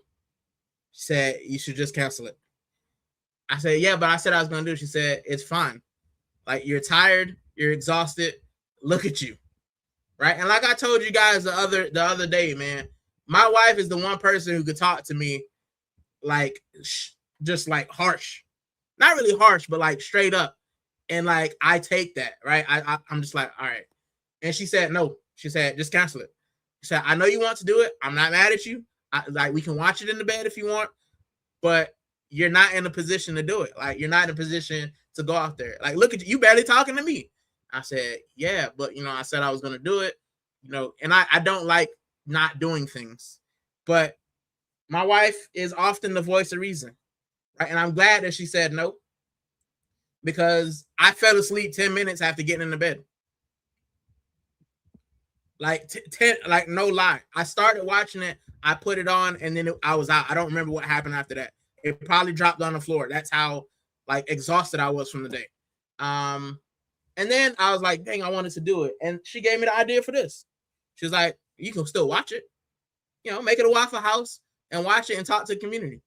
She said, "You should just cancel it." I said, "Yeah, but I said I was gonna do it." She said, "It's fine. Like you're tired, you're exhausted. Look at you." Right. And like I told you guys the other day, man, my wife is the one person who could talk to me like just like harsh, not really harsh, but like straight up, and like I take that, right? I'm just like, all right. And she said no. She said just cancel it. She said, I know you want to do it. I'm not mad at you. Like we can watch it in the bed if you want, but you're not in a position to do it. Like you're not in a position to go out there. Like look at you barely talking to me. I said, yeah, but you know, I said I was gonna do it, you know, and I don't like not doing things, but my wife is often the voice of reason, right? And I'm glad that she said no, because I fell asleep 10 minutes after getting in the bed. Like 10, like no lie. I started watching it, I put it on, and then I was out. I don't remember what happened after that. It probably dropped on the floor. That's how like exhausted I was from the day. And then I was like, dang, I wanted to do it. And she gave me the idea for this. She was like, you can still watch it. You know, make it a Waffle House and watch it and talk to the community.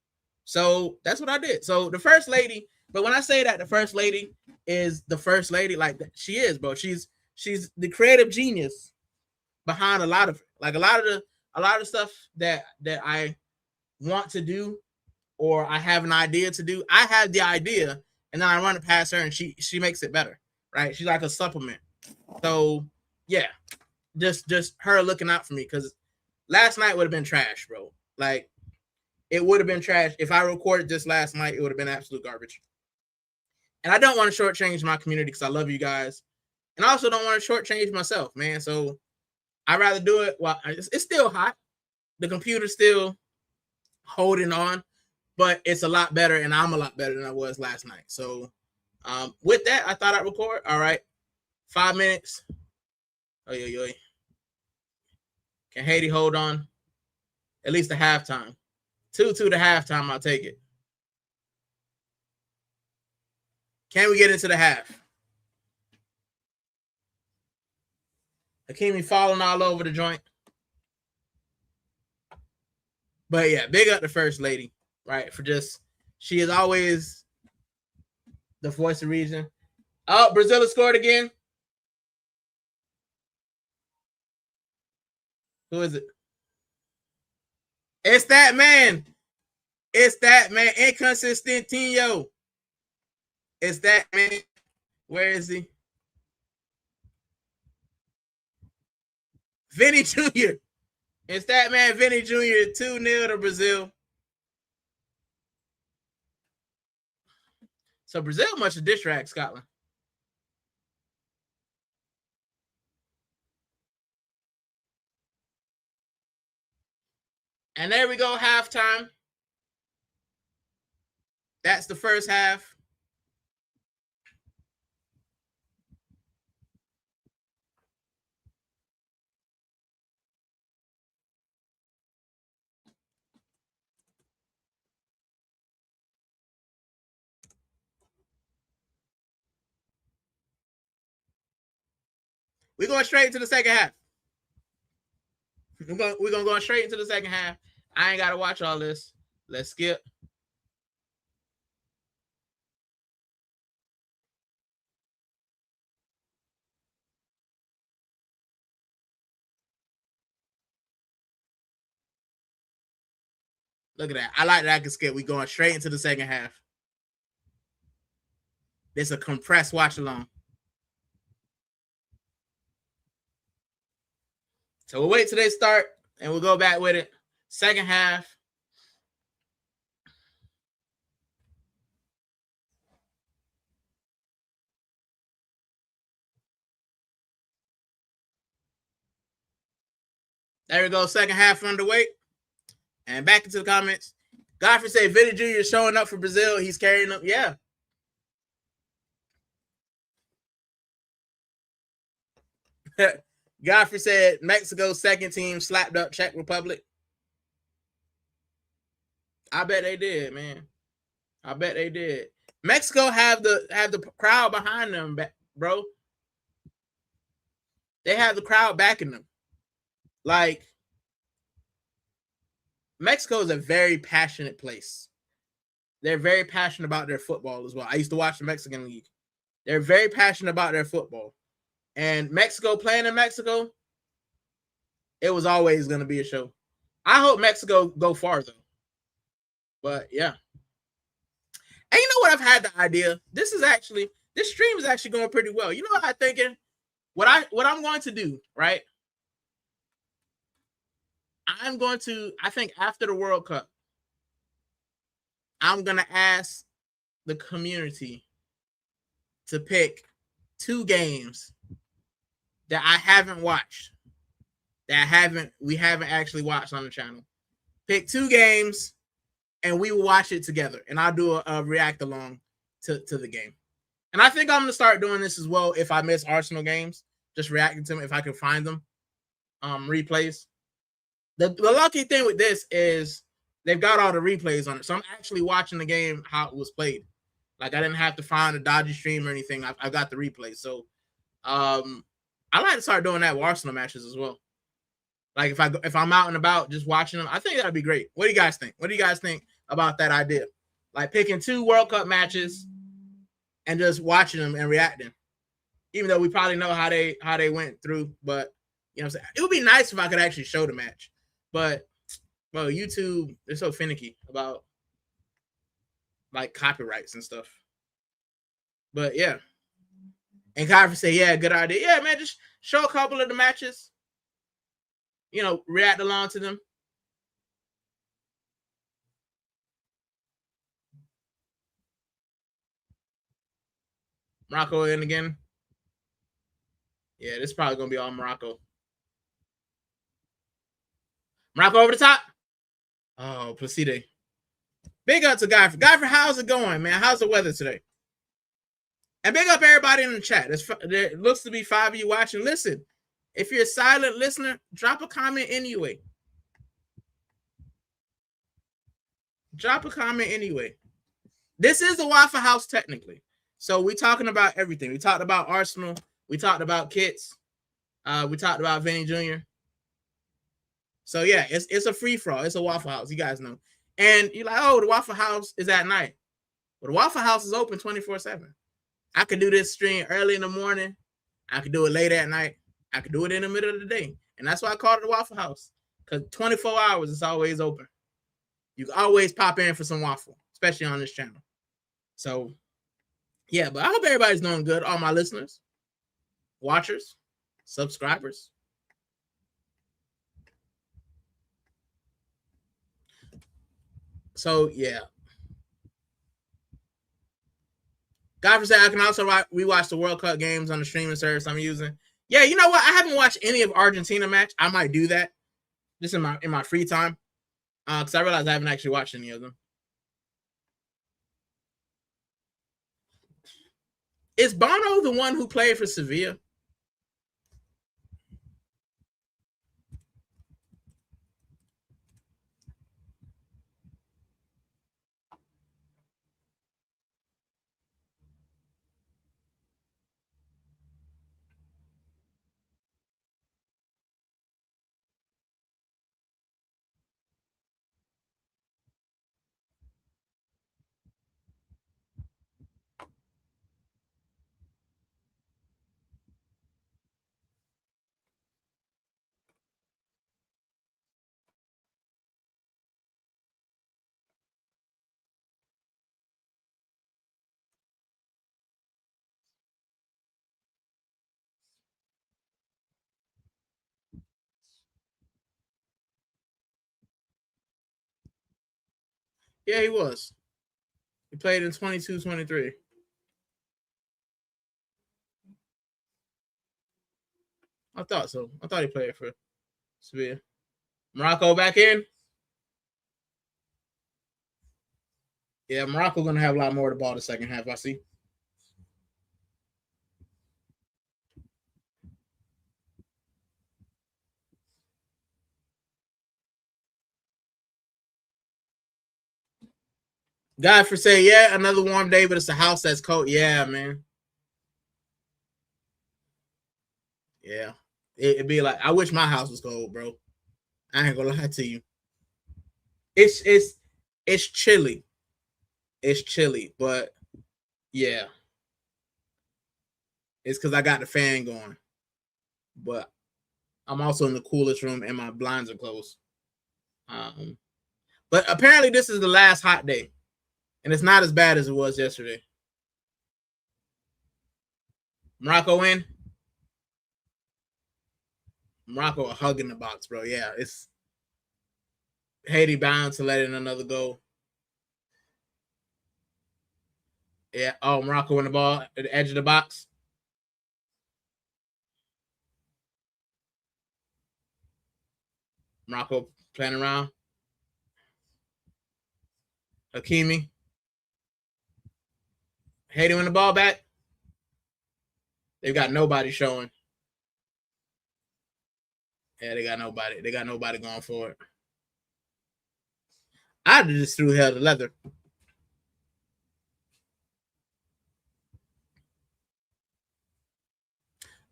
So that's what I did. So the first lady, but when I say that the first lady is the first lady, like she is, bro. She's the creative genius behind a lot of it. Like a lot of stuff that I want to do or I have an idea to do. I have the idea and then I run it past her and she makes it better. Right? She's like a supplement. So yeah, just her looking out for me, because last night would have been trash, bro. Like it would have been trash. If I recorded this last night, it would have been absolute garbage. And I don't want to shortchange my community because I love you guys. And I also don't want to shortchange myself, man. So I'd rather do it while it's still hot. The computer's still holding on, but it's a lot better, and I'm a lot better than I was last night. So with that, I thought I'd record. All right. 5 minutes. Oh, yeah. Can Haiti hold on? At least a halftime. 2-2 to halftime, I'll take it. Can we get into the half? Hakimi falling all over the joint. But yeah, big up the first lady, right? For just, she is always the voice of reason. Oh, Brazil has scored again. Who is it? It's that man. It's that man. Inconsistentinho. It's that man. Where is he? Vinny Jr. It's that man, Vinny Jr. 2-0 to Brazil. So Brazil must have dish ragged Scotland. And there we go, halftime. That's the first half. We're going straight into the second half. We're gonna go straight into the second half. I ain't gotta watch all this. Let's skip. Look at that. I like that I can skip. We're going straight into the second half. It's a compressed watch along. So we'll wait till they start and we'll go back with it. Second half. There we go. Second half underway. And back into the comments. Godfrey said Vinny Jr. is showing up for Brazil. He's carrying them. Yeah. Godfrey said Mexico's second team slapped up Czech Republic. I bet they did, man. I bet they did. Mexico have the crowd behind them, bro. They have the crowd backing them. Like, Mexico is a very passionate place. They're very passionate about their football as well. I used to watch the Mexican League. They're very passionate about their football. And Mexico, playing in Mexico, it was always going to be a show. I hope Mexico go far though. But yeah. And you know what? I've had the idea. This stream is actually going pretty well. You know what I'm thinking? What I'm going to do, right? I think after the World Cup, I'm gonna ask the community to pick 2 games that I haven't watched, we haven't actually watched on the channel. Pick 2 games, and we will watch it together. And I'll do a react along to the game. And I think I'm gonna start doing this as well. If I miss Arsenal games, just reacting to them if I can find them, replays. The lucky thing with this is they've got all the replays on it, so I'm actually watching the game how it was played. Like I didn't have to find a dodgy stream or anything. I got the replay. So I like to start doing that with Arsenal matches as well. Like if I'm out and about just watching them, I think that'd be great. What do you guys think? What do you guys think about that idea? Like picking 2 World Cup matches and just watching them and reacting. Even though we probably know how they went through, but you know what I'm saying? It would be nice if I could actually show the match. But well, YouTube, they're so finicky about like copyrights and stuff. But yeah. And Kyrie say, yeah, good idea. Yeah, man, just show a couple of the matches. You know, react along to them. Morocco in again. Yeah, this is probably gonna be all Morocco. Morocco over the top. Oh, Placide. Big up to Godfrey. Godfrey, how's it going, man? How's the weather today? And big up everybody in the chat. There looks to be 5 of you watching. Listen, if you're a silent listener, drop a comment anyway. Drop a comment anyway. This is the Waffle House technically. So we're talking about everything. We talked about Arsenal. We talked about Kits. We talked about Vinny Jr. So yeah, it's a free for all. It's a Waffle House. You guys know. And you're like, oh, the Waffle House is at night. But the Waffle House is open 24/7. I could do this stream early in the morning. I could do it late at night. I could do it in the middle of the day. And that's why I called it the Waffle House. Because 24 hours, it's always open. You can always pop in for some waffle, especially on this channel. So, yeah, but I hope everybody's doing good. All my listeners, watchers, subscribers. So, yeah. Godfrey said I can also rewatch the World Cup games on the streaming service I'm using. Yeah, you know what? I haven't watched any of Argentina match. I might do that just in my free time. Because I realized I haven't actually watched any of them. Is Bono the one who played for Sevilla? Yeah, he was. He played in 22-23. I thought so. I thought he played for Sevilla. Morocco back in. Yeah, Morocco going to have a lot more of the ball the second half, I see. Godfrey say, yeah, another warm day, but it's a house that's cold. Yeah, man. Yeah. It'd be like, I wish my house was cold, bro. I ain't gonna lie to you. It's chilly. It's chilly, but yeah. It's because I got the fan going. But I'm also in the coolest room and my blinds are closed. But apparently this is the last hot day, and it's not as bad as it was yesterday. Morocco in. Morocco a hug in the box, bro. Yeah, it's Haiti bound to let in another goal. Yeah. Oh, Morocco in the ball at the edge of the box. Morocco playing around. Hakimi. Haiti win the ball back. They've got nobody showing. Yeah, they got nobody. They got nobody going for it. I just threw hell to leather.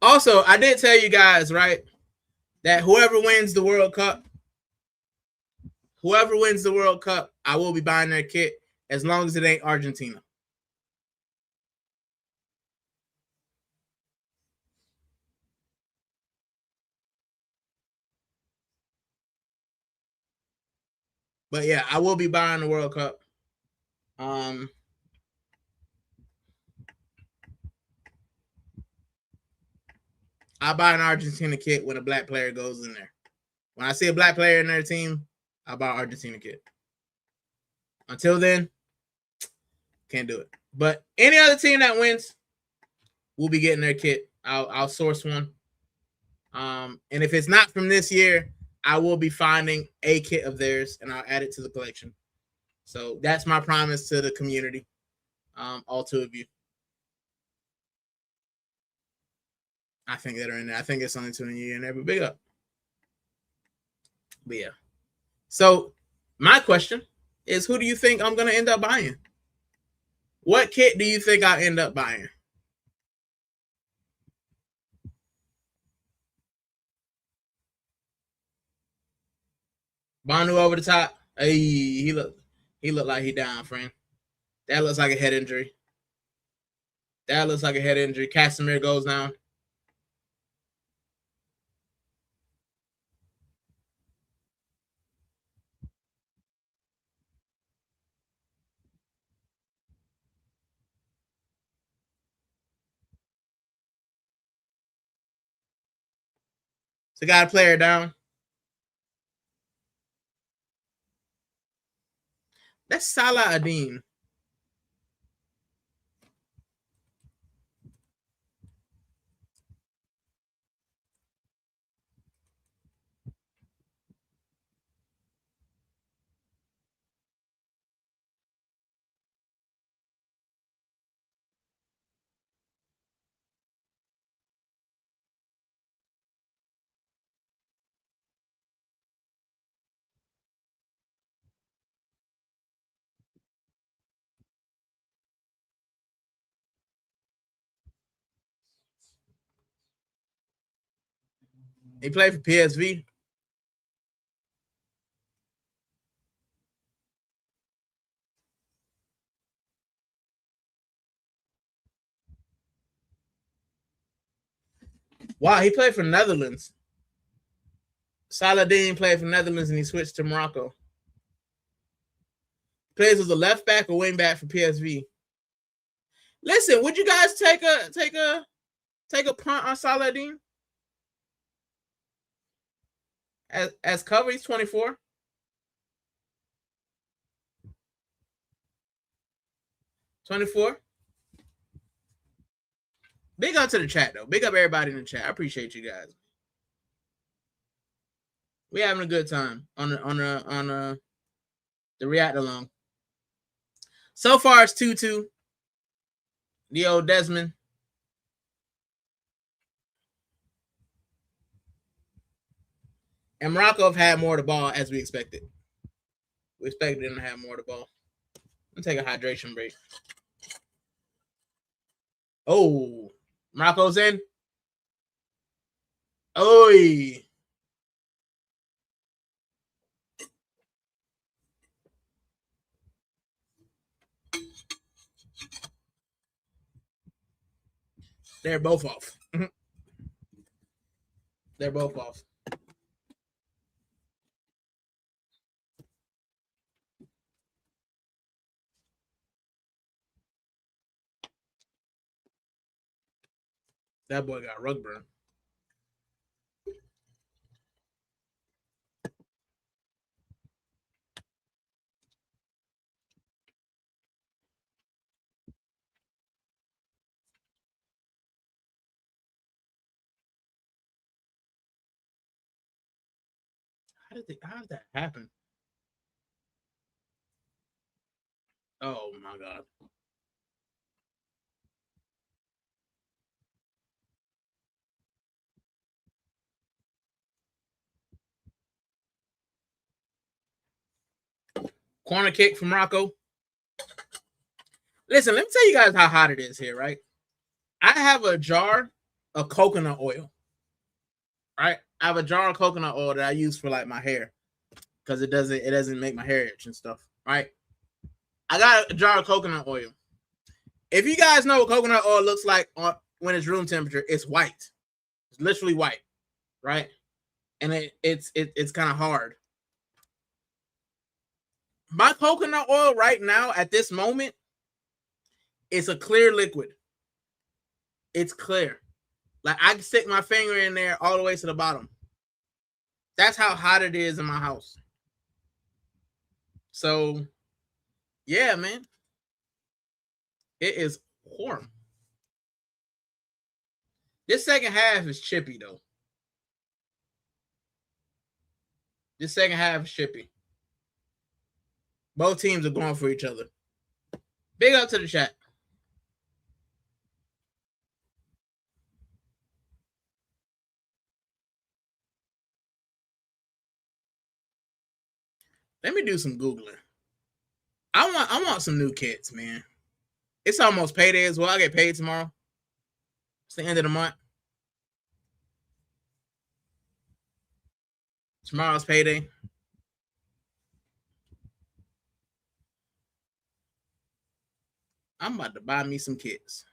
Also, I did tell you guys, right, that whoever wins the World Cup, I will be buying their kit as long as it ain't Argentina. But yeah, I will be buying the World Cup. I'll buy an Argentina kit when a black player goes in there. When I see a black player in their team, I'll buy an Argentina kit. Until then, can't do it. But any other team that wins, we'll be getting their kit. I'll source one. And if it's not from this year, I will be finding a kit of theirs and I'll add it to the collection. So that's my promise to the community. All two of you. I think that are in there. I think it's only two in you in there, but big up. But yeah. So my question is, who do you think I'm gonna end up buying? What kit do you think I'll end up buying? Banu over the top. Hey, he looked like he down, friend. That looks like a head injury. Casimir goes down. So got a player down. That's Salah Adin. He played for PSV. Wow, he played for Netherlands. Saladin played for Netherlands and he switched to Morocco. Plays as a left back or wing back for PSV. Listen, would you guys take a punt on Saladin? As cover, he's 24. 24. Big up to the chat though. Big up everybody in the chat. I appreciate you guys. We having a good time on the react along. So far it's 2-2. The old Desmond. And Morocco have had more of the ball as we expected. We expected them to have more of the ball. Let's take a hydration break. Oh, Morocco's in. Oi. They're both off. They're both off. That boy got rug burn. How did that happen? Oh my god. Corner kick from Morocco. Listen, let me tell you guys how hot it is here, right? I have a jar of coconut oil, right? I have a jar of coconut oil that I use for like my hair because it doesn't make my hair itch and stuff, right? I got a jar of coconut oil. If you guys know what coconut oil looks like when it's room temperature, it's white. It's literally white, right? And it's kind of hard. My coconut oil right now at this moment is a clear liquid. It's clear. Like I can stick my finger in there all the way to the bottom. That's how hot it is in my house. So, yeah, man. It is warm. This second half is chippy, though. This second half is chippy. Both teams are going for each other. Big up to the chat. Let me do some Googling. I want some new kits, man. It's almost payday as well. I get paid tomorrow. It's the end of the month. Tomorrow's payday. I'm about to buy me some kits.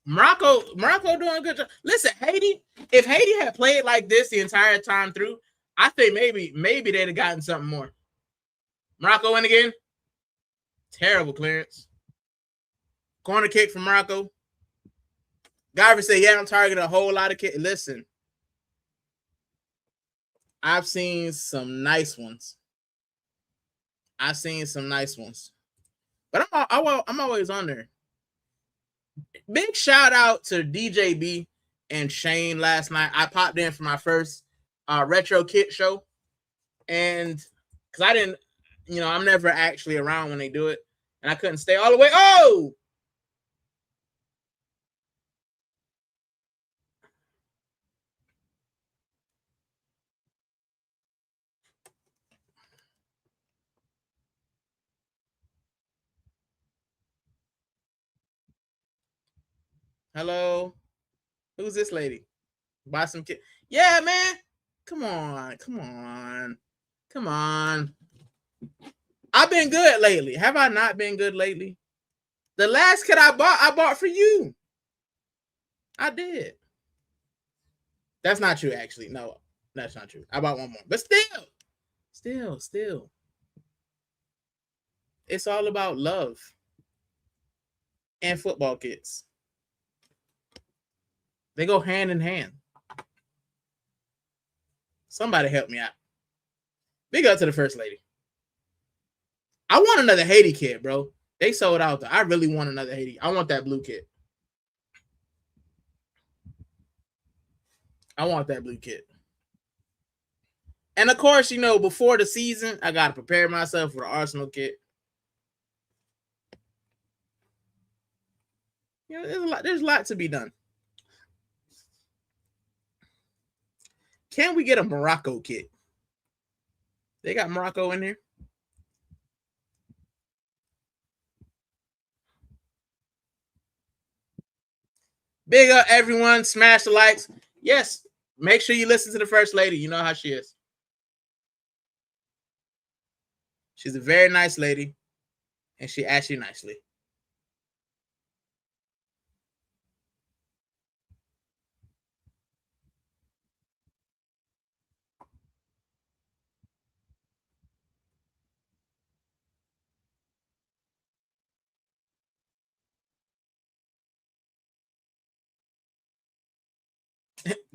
Morocco doing a good job. Listen, Haiti, if Haiti had played like this the entire time through, I think maybe they'd have gotten something more. Morocco win again. Terrible clearance. Corner kick from Morocco. Garvey said, yeah, I'm targeting a whole lot of kids. Listen, I've seen some nice ones. But I'm always on there. Big shout out to DJB and Shane last night. I popped in for my first retro kit show. And because I didn't, I'm never actually around when they do it. And I couldn't stay all the way. Oh! Hello? Who's this lady? Buy some kit. Yeah, man. Come on. I've been good lately. Have I not been good lately? The last kit I bought for you. I did. That's not true, actually. No, that's not true. I bought one more. But still. It's all about love and football kits. They go hand in hand. Somebody help me out. Big up to the first lady. I want another Haiti kit, bro. They sold out. I really want another Haiti. I want that blue kit. I want that blue kit. And of course, before the season, I got to prepare myself for the Arsenal kit. There's a lot to be done. Can we get a Morocco kit? They got Morocco in there. Big up, everyone. Smash the likes. Yes, make sure you listen to the first lady. You know how she is. She's a very nice lady, and she asks you nicely.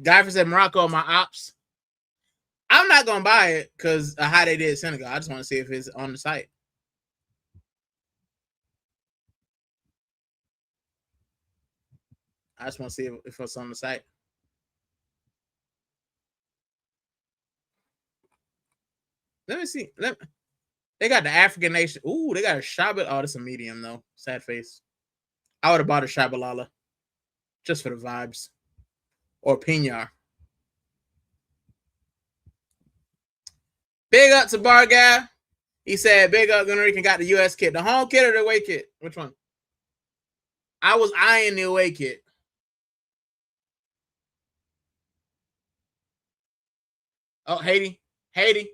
Guy said Morocco my ops. I'm not gonna buy it because of how they did Senegal. I just want to see if it's on the site. I just want to see if it's on the site. Let me see. They got the African nation. Ooh, they got a Shabbat. Oh, that's a medium though. Sad face. I would have bought a Shabalala just for the vibes. Or Pinar. Big up to Bar Guy. He said, big up, Puerto Rican got the US kit. The home kit or the away kit? Which one? I was eyeing the away kit. Oh, Haiti. Haiti.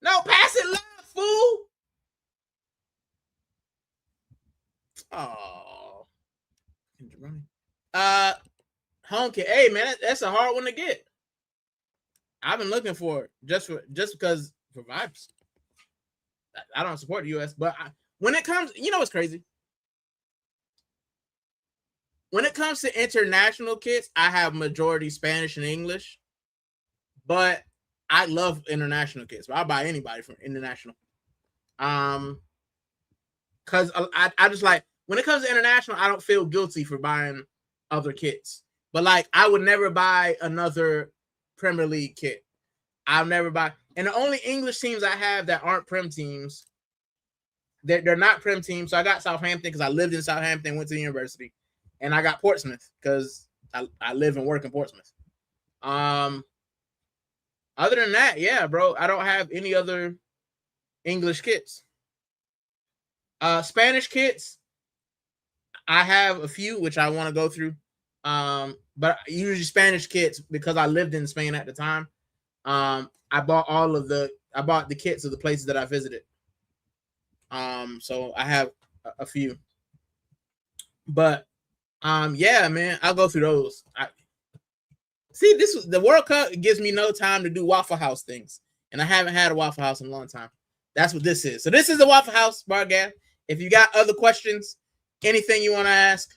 No, pass it left, fool. Oh. Home kit. Hey, man, that's a hard one to get. I've been looking for it just because for vibes. I don't support the US, but when it comes, you know what's crazy? When it comes to international kits, I have majority Spanish and English, but I love international kits. So I'll buy anybody from international. Because I just like, when it comes to international, I don't feel guilty for buying other kits. But like, I would never buy another Premier League kit. I'll never buy. And the only English teams I have that aren't Prem teams, they're not Prem teams. So I got Southampton because I lived in Southampton, went to the university. And I got Portsmouth because I live and work in Portsmouth. Other than that, yeah, bro, I don't have any other English kits. Spanish kits, I have a few which I want to go through. But usually Spanish kits, because I lived in Spain at the time. I bought the kits of the places that I visited. So I have a few. But yeah, man, I'll go through those. See, the World Cup gives me no time to do Waffle House things, and I haven't had a Waffle House in a long time. That's what this is. So this is the Waffle House, Bargab. If you got other questions, anything you want to ask,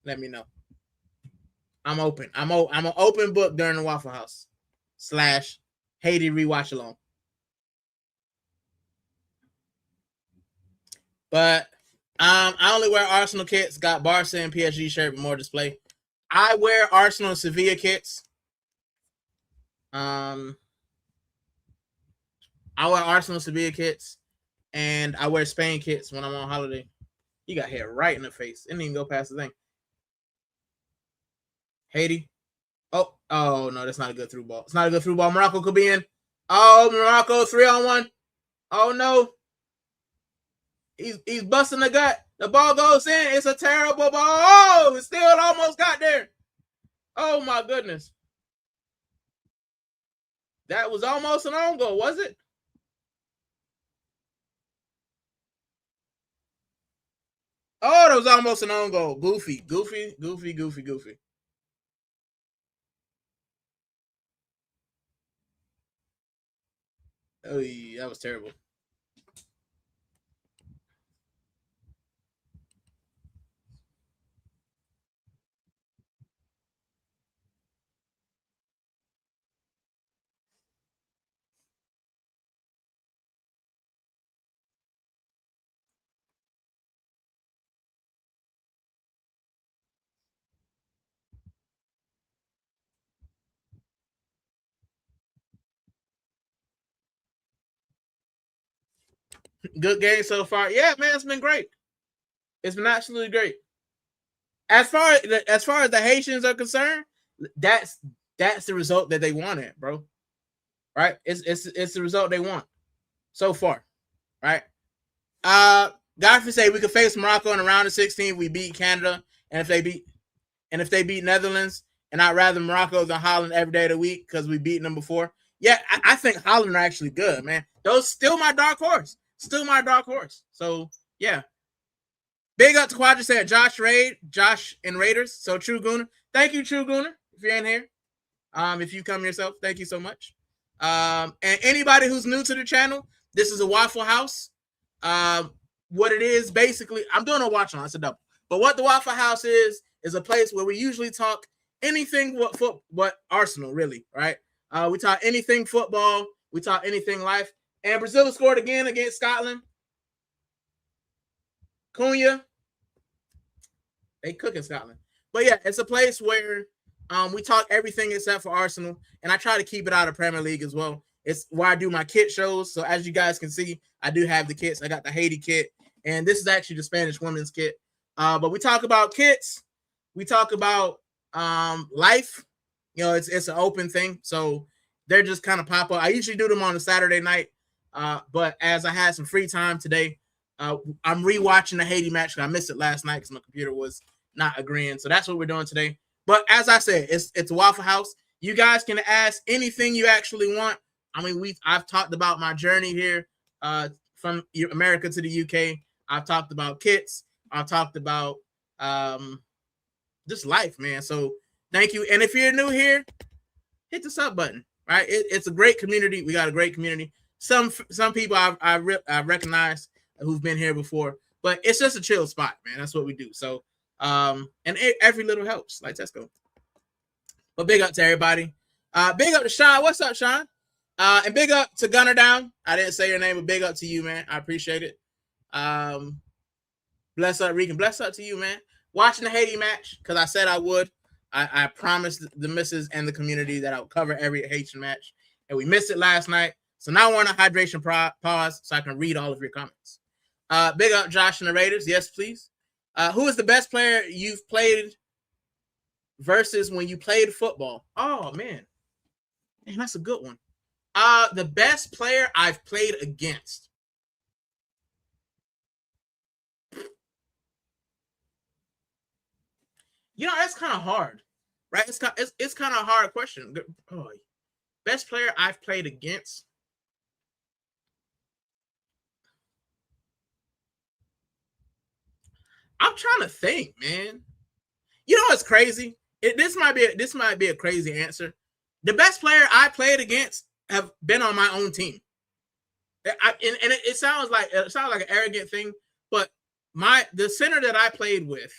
let me know. I'm open. I'm an open book during the Waffle House / Haiti rewatch along. But I only wear Arsenal kits. Got Barca and PSG shirt with more display. I wear Arsenal and Sevilla kits. I wear Arsenal and Sevilla kits, and I wear Spain kits when I'm on holiday. You got hair right in the face. It didn't even go past the thing. Haiti. Oh no, that's not a good through ball. It's not a good through ball. Morocco could be in. Oh, Morocco 3-on-1. Oh no. He's busting the gut. The ball goes in. It's a terrible ball. Oh, it still almost got there. Oh my goodness. That was almost an own goal, was it? Oh, that was almost an own goal. Goofy. Oh, yeah, that was terrible. Good game so far. Yeah, man, it's been great. It's been absolutely great. As far as the Haitians are concerned, that's the result that they wanted, bro. Right? It's the result they want so far. Right? Godfrey say we could face Morocco in the round of 16 if we beat Canada, and if they beat Netherlands, and I'd rather Morocco than Holland every day of the week because we beaten them before. Yeah, I think Holland are actually good, man. Those still my dark horse. So yeah. Big up to Quadra said Josh and Raiders. So True Gooner. Thank you, True Gooner, if you're in here. If you come yourself, thank you so much. And anybody who's new to the channel, this is a Waffle House. What it is, basically, I'm doing a watch on. It's a double. But what the Waffle House is a place where we usually talk anything what Arsenal, really, right? We talk anything football. We talk anything life. And Brazil scored again against Scotland. Cunha. They cook in Scotland. But yeah, it's a place where we talk everything except for Arsenal. And I try to keep it out of Premier League as well. It's where I do my kit shows. So as you guys can see, I do have the kits. I got the Haiti kit. And this is actually the Spanish women's kit. But we talk about kits. We talk about life. You know, it's an open thing. So they're just kind of pop up. I usually do them on a Saturday night. But as I had some free time today, I'm rewatching the Haiti match. I missed it last night because my computer was not agreeing. So that's what we're doing today. But as I said, it's a Waffle House. You guys can ask anything you actually want. I mean, I've talked about my journey here from America to the UK. I've talked about kits. I've talked about just life, man. So thank you. And if you're new here, hit the sub button. Right? It's a great community. We got a great community. Some people I recognize who've been here before, but it's just a chill spot, man. That's what we do. So and every little helps. Like, let's go. But big up to everybody. Big up to Sean. What's up, Sean? And big up to Gunner Down. I didn't say your name, but big up to you, man. I appreciate it. Bless up, Rican. Bless up to you, man. Watching the Haiti match, because I said I would. I promised the missus and the community that I would cover every Haitian match. And we missed it last night. So now we're on a hydration pause so I can read all of your comments. Big up Josh and the Raiders. Yes, please. Who is the best player you've played versus when you played football? Oh, man. Man, that's a good one. The best player I've played against. You know, that's kind of hard, right? It's kind of a hard question. Oh, best player I've played against. I'm trying to think, man. You know what's crazy? This might be a crazy answer. The best player I played against have been on my own team. It sounds like an arrogant thing, but the center that I played with,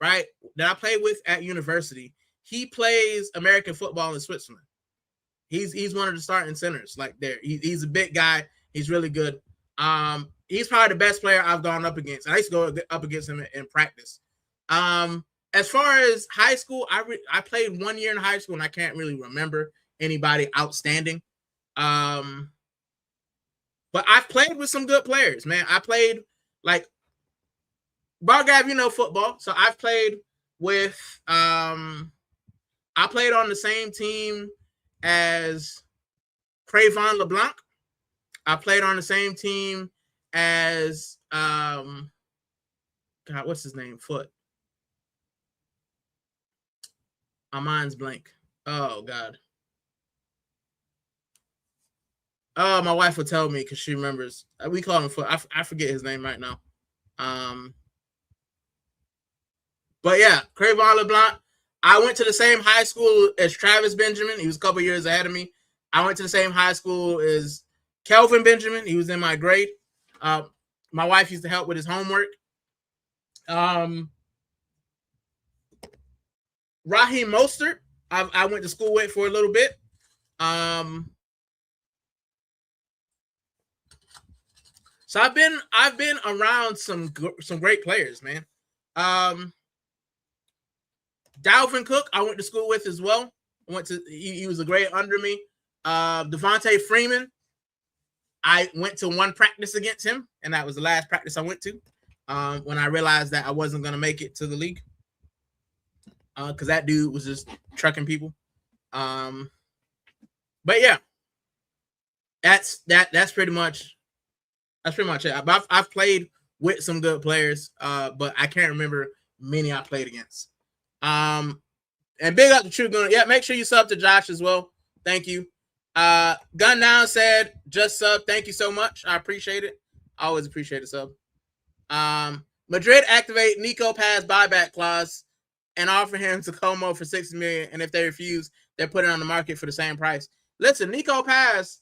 right, that I played with at university, he plays American football in Switzerland. He's one of the starting centers. Like there, he's a big guy. He's really good. He's probably the best player I've gone up against. I used to go up against him in practice. As far as high school, I played 1 year in high school, and I can't really remember anybody outstanding. But I've played with some good players, man. I played like Bargav, you know, football. So I've played with I played on the same team as Cravon LeBlanc. I played on the same team as God, what's his name? Foot. My mind's blank. Oh God. Oh, my wife will tell me because she remembers. We call him Foot. I forget his name right now. But yeah, Cravon LeBlanc. I went to the same high school as Travis Benjamin. He was a couple years ahead of me. I went to the same high school as Kelvin Benjamin. He was in my grade. My wife used to help with his homework. Raheem Mostert, I went to school with for a little bit. So I've been around some great players, man. Dalvin Cook, I went to school with as well. He was a grade under me. Devontae Freeman, I went to one practice against him, and that was the last practice I went to when I realized that I wasn't going to make it to the league because that dude was just trucking people. But yeah, that's pretty much it. I've played with some good players, but I can't remember many I played against. And big up to True Gunner. Yeah, make sure you sub to Josh as well. Thank you. Gun Down said, just sub. Thank you so much. I appreciate it. I always appreciate a sub. Madrid activate Nico Paz buyback clause and offer him Tacoma for $60 million. And if they refuse, they're putting it on the market for the same price. Listen, Nico Paz,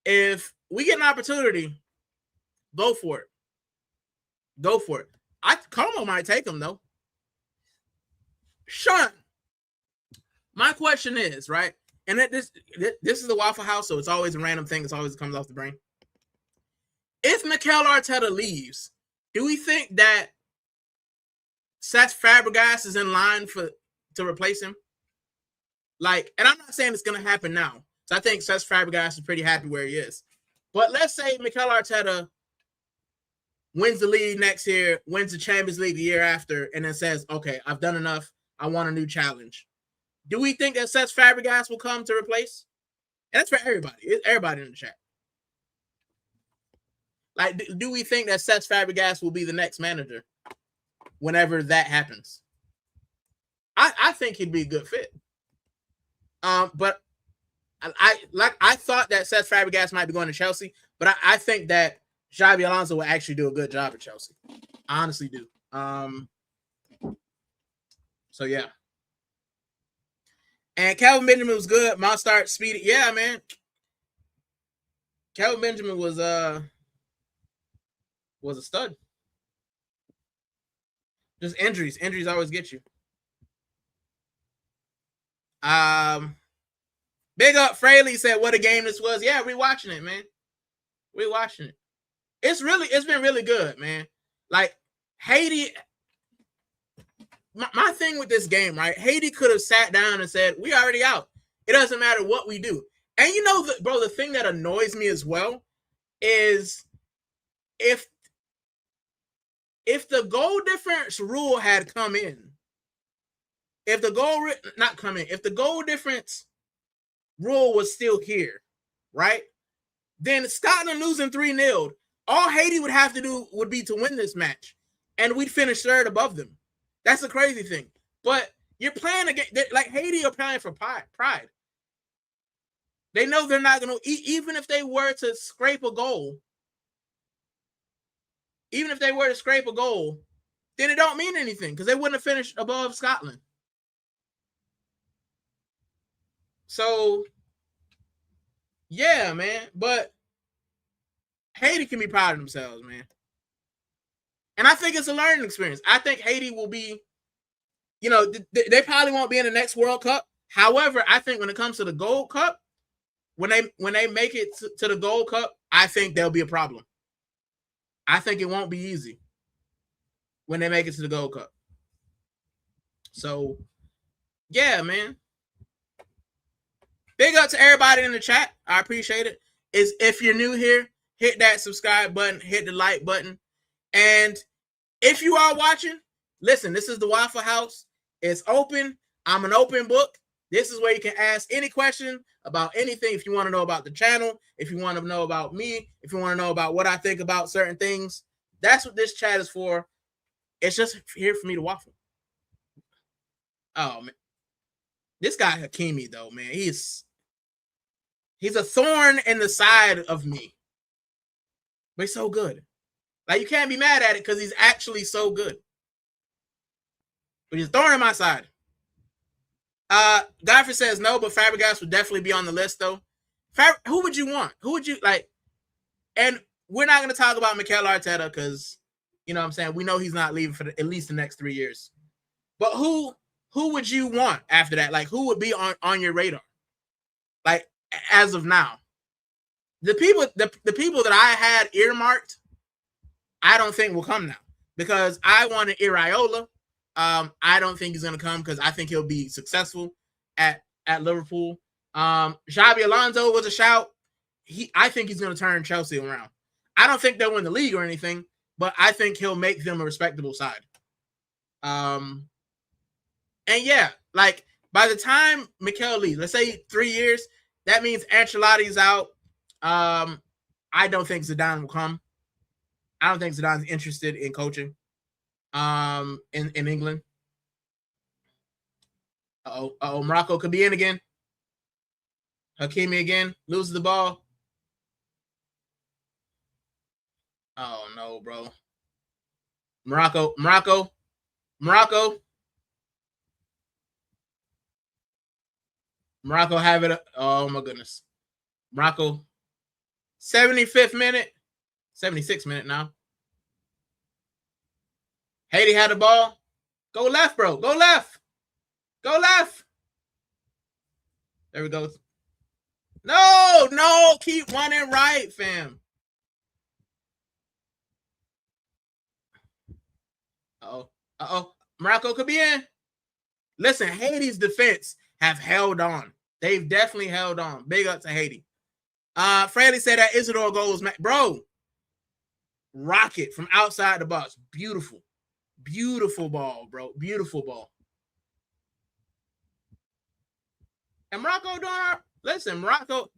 if we get an opportunity, go for it. Go for it. Como might take him though. Sean, my question is, right? And this is the Waffle House, so it's always a random thing. It's always comes off the brain. If Mikel Arteta leaves, do we think that Cesc Fabregas is in line to replace him? Like, and I'm not saying it's going to happen now. So I think Cesc Fabregas is pretty happy where he is. But let's say Mikel Arteta wins the league next year, wins the Champions League the year after, and then says, okay, I've done enough. I want a new challenge. Do we think that Cesc Fabregas will come to replace? And that's for everybody. It's everybody in the chat. Like, do we think that Cesc Fabregas will be the next manager whenever that happens? I think he'd be a good fit. But I thought that Cesc Fabregas might be going to Chelsea, but I think that Xabi Alonso will actually do a good job at Chelsea. I honestly do. So yeah. And Calvin Benjamin was good. Mount start speedy. Yeah, man. Calvin Benjamin was a stud. Just injuries. Injuries always get you. Big up Fraley said, what a game this was. Yeah, we watching it, man. We watching it. It's been really good, man. Like Haiti. My thing with this game, right? Haiti could have sat down and said, we already out. It doesn't matter what we do. And you know, bro, the thing that annoys me as well is if the goal difference rule had come in, if the goal difference rule was still here, right? Then Scotland losing 3-0, all Haiti would have to do would be to win this match, and we'd finish third above them. That's the crazy thing. But you're playing against, like Haiti are playing for pride. They know they're not going to, even if they were to scrape a goal, then it don't mean anything because they wouldn't have finished above Scotland. So, yeah, man. But Haiti can be proud of themselves, man. And I think it's a learning experience. I think Haiti will be, they probably won't be in the next World Cup. However, I think when it comes to the Gold Cup, when they make it to the Gold Cup, I think there'll be a problem. I think it won't be easy when they make it to the Gold Cup. So, yeah, man. Big up to everybody in the chat. I appreciate it. If you're new here, hit that subscribe button, hit the like button. And if you are watching, listen, this is the Waffle House. It's open. I'm an open book. This is where you can ask any question about anything. If you want to know about the channel, if you want to know about me, if you want to know about what I think about certain things, that's what this chat is for. It's just here for me to waffle. Oh, man. This guy Hakimi, though, man, he's a thorn in the side of me. But he's so good. Like, you can't be mad at it because he's actually so good. But he's throwing in my side. Godfrey says no, but Fabregas would definitely be on the list, though. Who would you want? Who would you like? And we're not going to talk about Mikel Arteta because, you know what I'm saying, we know he's not leaving for at least the next 3 years. But who would you want after that? Like, who would be on your radar? Like, as of now. The people that I had earmarked, I don't think will come now because I wanted Iraola. I don't think he's going to come because I think he'll be successful at Liverpool. Xabi Alonso was a shout. I think he's going to turn Chelsea around. I don't think they'll win the league or anything, but I think he'll make them a respectable side. And yeah, like by the time Mikel leaves, let's say 3 years, that means Ancelotti's out. I don't think Zidane will come. I don't think Zidane's interested in coaching in England. Morocco could be in again. Hakimi again, loses the ball. Oh, no, bro. Morocco. Morocco have it. Oh, my goodness. Morocco, 75th minute. 76th minute now. Haiti had the ball. Go left, bro. Go left. Go left. There we go. No. Keep running right, fam. Uh-oh. Morocco could be in. Listen, Haiti's defense have held on. They've definitely held on. Big up to Haiti. Freddie said that Isidore goal was, bro, rocket from outside the box. Beautiful. Beautiful ball, bro. Beautiful ball. And Morocco doing our, listen, Morocco,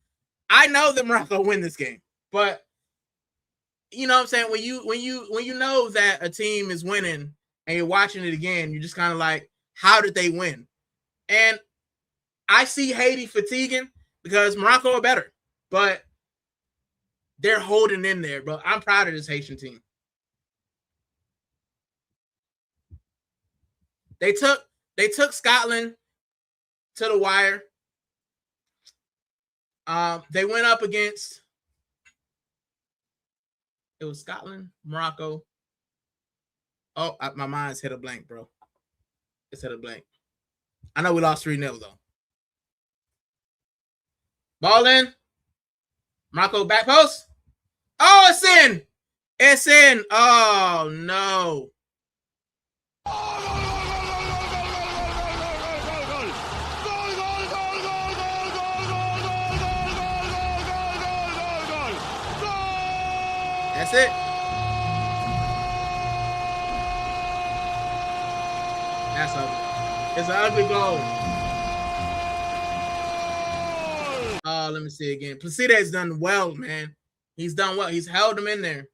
I know that Morocco win this game, but you know what I'm saying? When you know that a team is winning and you're watching it again, you're just kind of like, how did they win? And I see Haiti fatiguing because Morocco are better, but they're holding in there, bro. I'm proud of this Haitian team. They took Scotland to the wire. They went up against, it was Scotland, Morocco. Oh, my mind's hit a blank, bro. It's hit a blank. I know we lost 3-0 though. Ball in. Morocco back post. Oh, it's in. It's in. Oh, no. That's it. That's ugly. It's an ugly goal. Oh, let me see again. Placide's done well, man. He's done well. He's held him in there.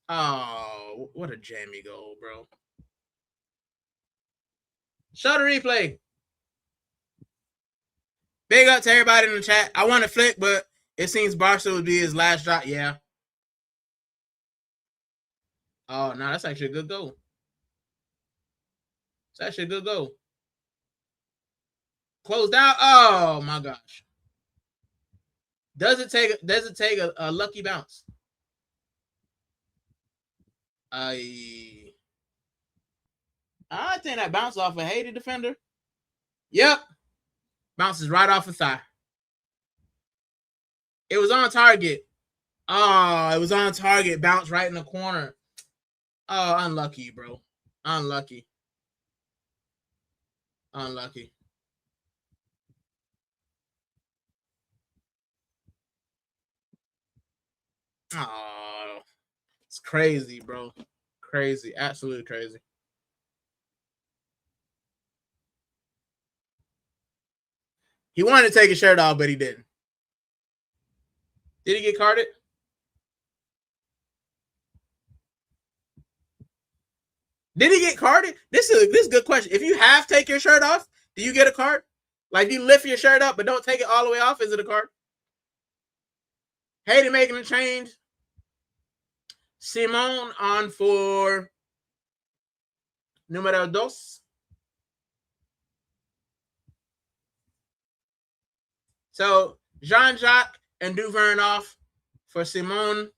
Oh, what a jammy goal, bro. Show the replay. Big up to everybody in the chat. I want to flick, but it seems Barca would be his last shot. Yeah. Oh, no, that's actually a good goal. It's actually a good goal. Closed out. Oh my gosh. Does it take a lucky bounce? I think that bounced off a Haiti defender. Yep. Bounces right off the thigh. It was on target. Oh, it was on target. Bounce right in the corner. Oh, unlucky, bro. Unlucky. Unlucky. Oh, it's crazy, bro. Crazy. Absolutely crazy. He wanted to take his shirt off, but he didn't. Did he get carded? Did he get carded? This is a good question. If you have take your shirt off, do you get a card? Like, you lift your shirt up but don't take it all the way off, is it a card? Haiti making a change. Simon on for numero dos. So Jean-Jacques and Duvern off for Simon.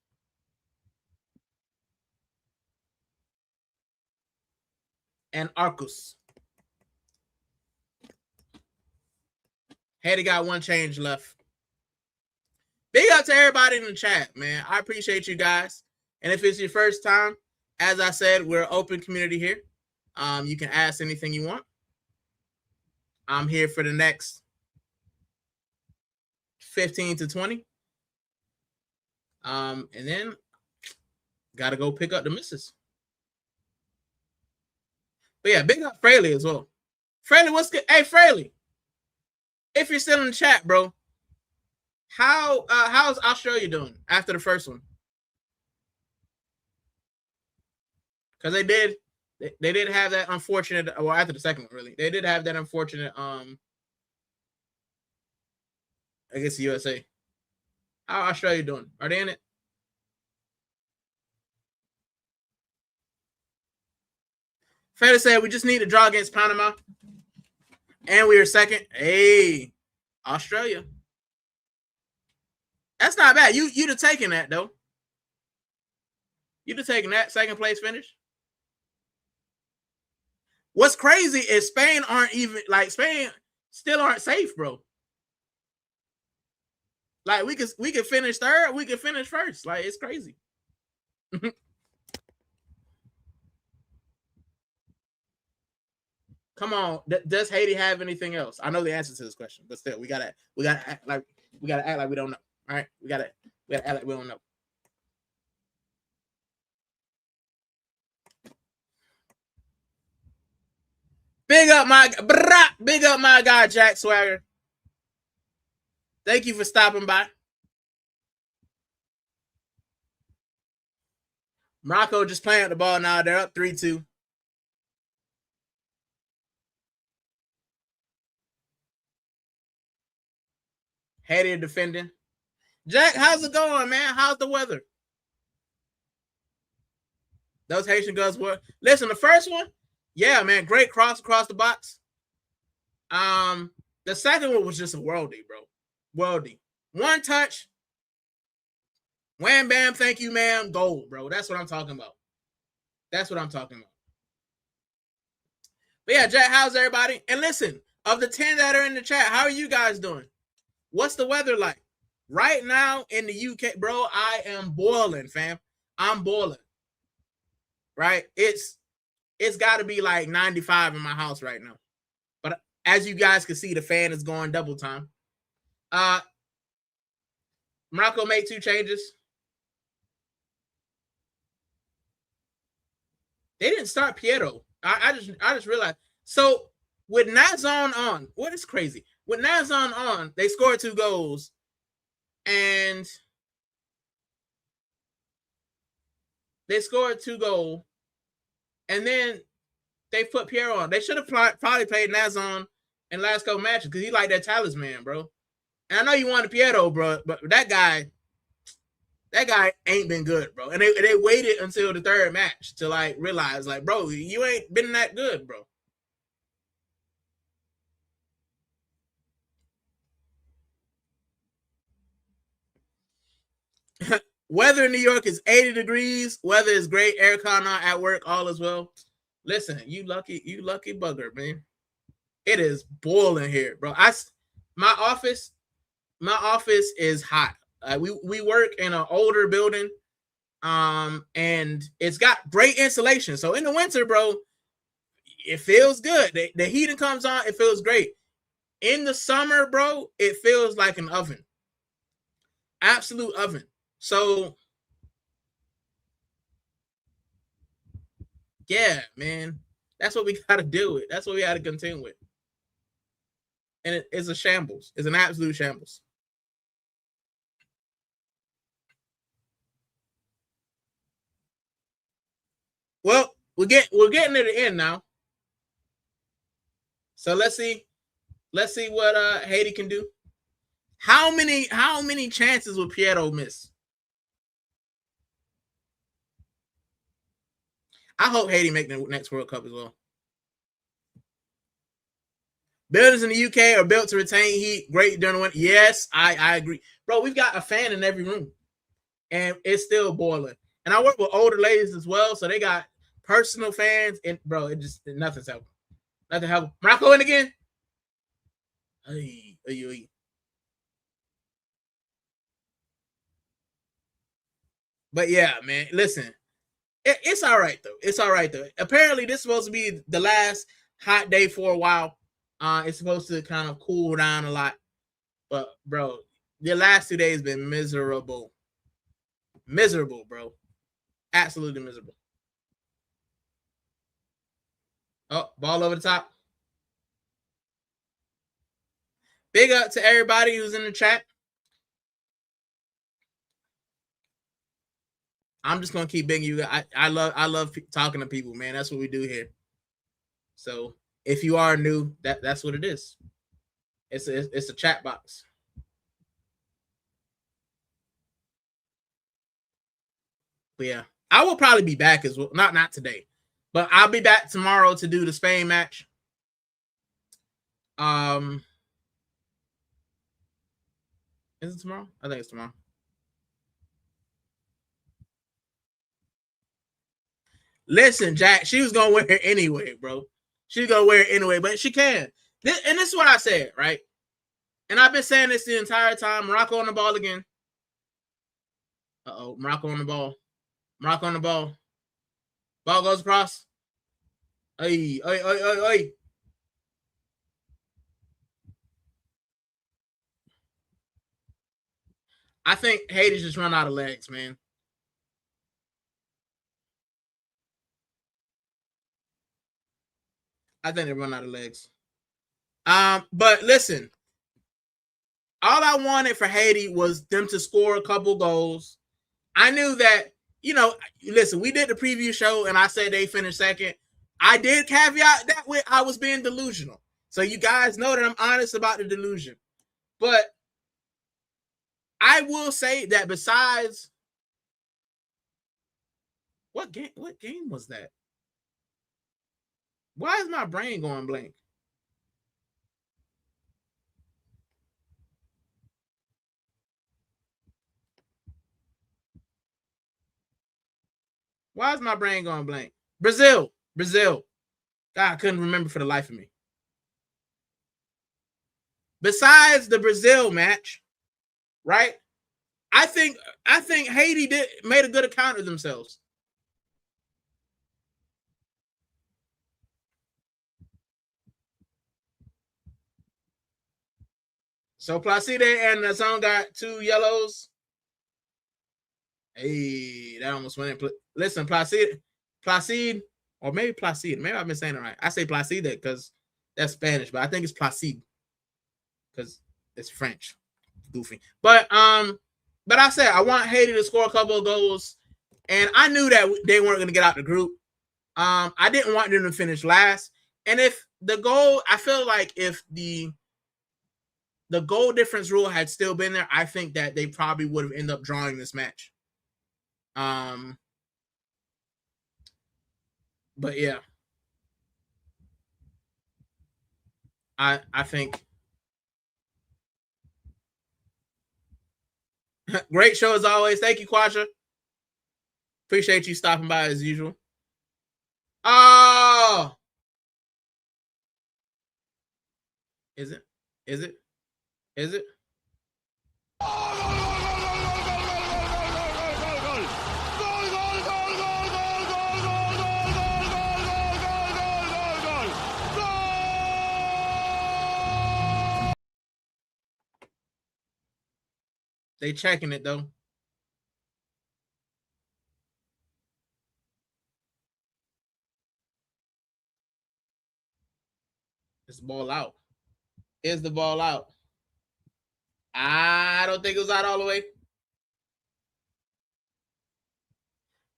And Arcus. Haiti got one change left. Big up to everybody in the chat, man. I appreciate you guys. And if it's your first time, as I said, we're an open community here. You can ask anything you want. I'm here for the next 15 to 20. And then got to go pick up the missus. But yeah, big up Fraley as well. Fraley, what's good? Hey, Fraley, if you're still in the chat, bro, how's Australia doing after the first one? Because they did have that unfortunate, well, after the second one, really, they did have that unfortunate against the USA. How Australia doing? Are they in it? Fair to say, we just need to draw against Panama. And we are second. Hey, Australia. That's not bad. You'd have taken that though. You'd have taken that second place finish. What's crazy is Spain aren't even like Spain still aren't safe, bro. Like we could finish third, we could finish first. Like it's crazy. Come on, does Haiti have anything else? I know the answer to this question, but still, we gotta act like we don't know. All right, we gotta act like we don't know. Big up my guy Jack Swagger. Thank you for stopping by. Morocco just playing the ball now. They're up 3-2. Haiti defending. Jack, how's it going, man? How's the weather? Those Haitian girls were. Listen, the first one, yeah, man, great cross across the box. The second one was just a worldie, bro. Worldie. One touch. Wham bam, thank you, ma'am. Goal, bro. That's what I'm talking about. That's what I'm talking about. But yeah, Jack, how's everybody? And listen, of the 10 that are in the chat, how are you guys doing? What's the weather like? Right now in the UK, bro, I am boiling, fam. I'm boiling. Right? It's got to be like 95 in my house right now. But as you guys can see, the fan is going double time. Morocco made 2 changes. They didn't start Piero. I just realized. So with Nazon on, what is crazy? With Nazon on, they scored 2 goals, and they scored 2 goals, and then they put Piero on. They should have probably played Nazon in the last couple matches because he like that talisman, bro. And I know you wanted Piero, bro, but that guy ain't been good, bro. And they waited until the 3rd match to like realize, like, bro, you ain't been that good, bro. Weather in New York is 80 degrees. Weather is great. Aircon on at work, all as well. Listen, you lucky bugger, man. It is boiling here, bro. My office is hot. We work in an older building, and it's got great insulation. So in the winter, bro, it feels good. The heating comes on, it feels great. In the summer, bro, it feels like an oven. Absolute oven. So yeah, man, that's what we got to deal with. That's what we got to contend with. And it's a shambles. It's an absolute shambles. Well, we're getting to the end now. So let's see what Haiti can do. How many chances will Piero miss? I hope Haiti make the next World Cup as well. Buildings in the UK are built to retain heat. Great during the winter. Yes, I agree. Bro, we've got a fan in every room, and it's still boiling. And I work with older ladies as well, so they got personal fans. And bro, nothing's helping. Nothing helping. Morocco in again. Ay. But yeah, man, listen, it's all right though. It's all right though. Apparently, this is supposed to be the last hot day for a while. It's supposed to kind of cool down a lot, but bro, the last 2 days been miserable, bro, absolutely miserable. Oh, ball over the top. Big up to everybody who's in the chat. I'm just gonna keep begging you. I love talking to people, man. That's what we do here. So if you are new, that's what it is. It's a chat box. But yeah, I will probably be back as well. Not today, but I'll be back tomorrow to do the Spain match. Is it tomorrow? I think it's tomorrow. Listen, Jack, she was gonna wear it anyway, bro. She's gonna wear it anyway, but she can. And this is what I said, right? And I've been saying this the entire time. Morocco on the ball again. Uh-oh, Morocco on the ball. Morocco on the ball. Ball goes across. Ay, ay, ay, ay, ay. I think Haiti just run out of legs, man. I think they run out of legs. But listen, all I wanted for Haiti was them to score a couple goals. I knew that, listen, we did the preview show and I said they finished second. I did caveat that with I was being delusional. So you guys know that I'm honest about the delusion. But I will say that besides what game was that? Why is my brain going blank? Why is my brain going blank? Brazil. God, I couldn't remember for the life of me. Besides the Brazil match, right? I think Haiti made a good account of themselves. So Placide and the song got 2 yellows. Hey, that almost went in. Listen, Placide, or maybe Placide. Maybe I've been saying it right. I say Placide because that's Spanish, but I think it's Placide because it's French. Goofy. But I said I want Haiti to score a couple of goals, and I knew that they weren't going to get out the group. I didn't want them to finish last, and if the goal, I feel like if the goal difference rule had still been there, I think that they probably would have ended up drawing this match. But yeah, I think great show as always. Thank you, Quasha. Appreciate you stopping by as usual. Oh, is it? Is it? Is it? They checking it though. It's the ball out. Is the ball out? I don't think it was out all the way.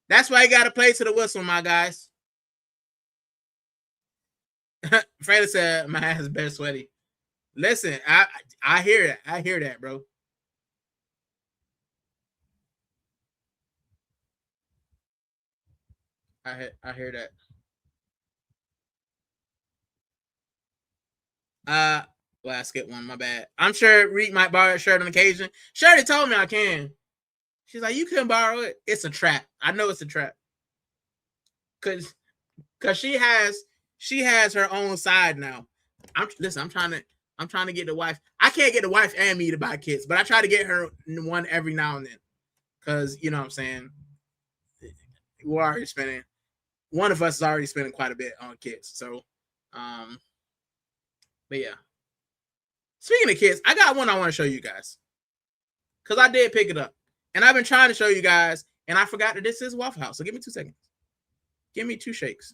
That's why you got to play to the whistle, my guys. Freda said my hands better sweaty. Listen, I hear it. I hear that, bro. I hear that. Well, I skipped one. My bad. I'm sure Reek might borrow a shirt on occasion. Shirley told me I can. She's like, you can borrow it. It's a trap. I know it's a trap. Cause she has her own side now. I'm trying to get the wife. I can't get the wife and me to buy kits, but I try to get her one every now and then. Cause you know what I'm saying. We're already spending. One of us is already spending quite a bit on kits. So, but yeah. Speaking of kits, I got one I want to show you guys. Cause I did pick it up. And I've been trying to show you guys, and I forgot that this is Waffle House. So give me 2 seconds. Give me 2 shakes.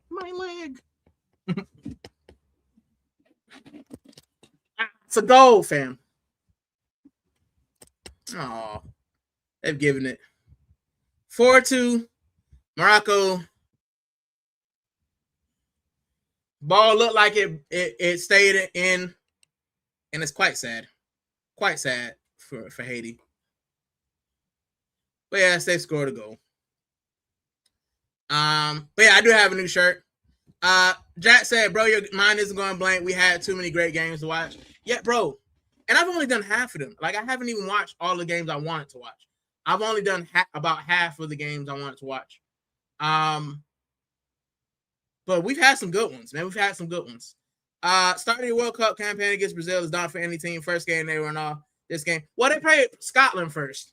My leg. It's a goal, fam. Oh, they've given it 4-2. Morocco. Ball looked like it stayed in, and it's quite sad. Quite sad for Haiti. But yes, they scored a goal. But yeah, I do have a new shirt. Jack said, bro, your mind isn't going blank. We had too many great games to watch. Yeah, bro. And I've only done half of them. Like, I haven't even watched all the games I wanted to watch. I've only done about half of the games I wanted to watch. But we've had some good ones, man. We've had some good ones. Starting the World Cup campaign against Brazil is not for any team. First game they were in all. This game. Well, they played Scotland first.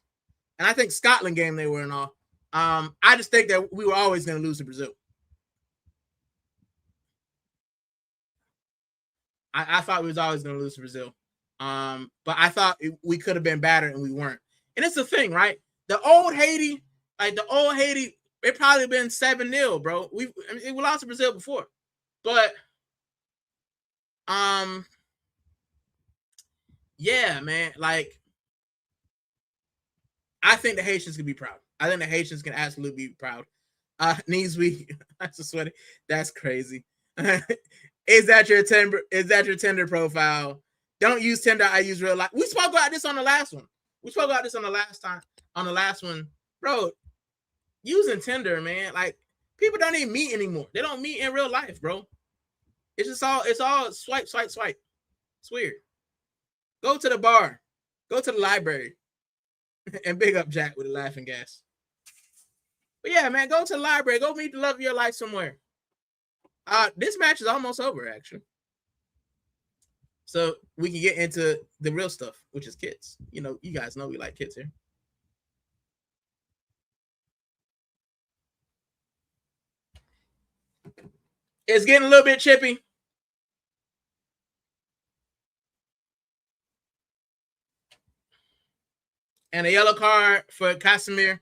And I think Scotland game they were in all. I just think that we were always going to lose to Brazil. I thought we was always going to lose to Brazil. But I thought we could have been better and we weren't. And it's the thing, right? The old Haiti, it probably been 7-0, bro. We lost to Brazil before. But yeah, man, like, I think the Haitians can be proud. I think the Haitians can absolutely be proud. Knees weak. That's a sweaty. That's crazy. Is that your Tinder profile? Don't use Tinder. I use real life. We spoke about this on the last one. On the last one, bro. Using Tinder, man. Like, people don't even meet anymore. They don't meet in real life, bro. It's all swipe. It's weird. Go to the bar. Go to the library. And big up Jack with a laughing gas. But yeah, man, go to the library. Go meet the love of your life somewhere. This match is almost over, actually. So we can get into the real stuff, which is kits. You know, you guys know we like kits here. It's getting a little bit chippy. And a yellow card for Casimir.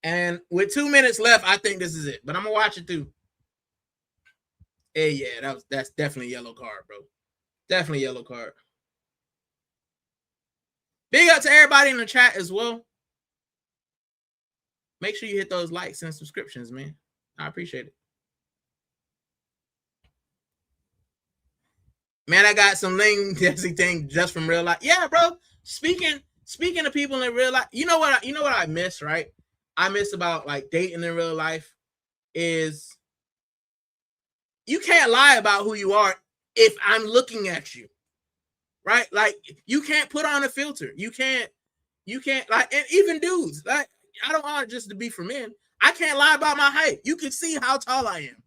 And with 2 minutes left, I think this is it. But I'm gonna watch it through. Hey, yeah, that's definitely a yellow card, bro. Definitely a yellow card. Big up to everybody in the chat as well. Make sure you hit those likes and subscriptions, man. I appreciate it. Man, I got some Ling Desi thing just from real life. Yeah, bro. Speaking of people in real life, you know what I miss, right? I miss about like dating in real life is you can't lie about who you are if I'm looking at you, right? Like, you can't put on a filter. You can't like, and even dudes, like, I don't want it just to be for men. I can't lie about my height. You can see how tall I am.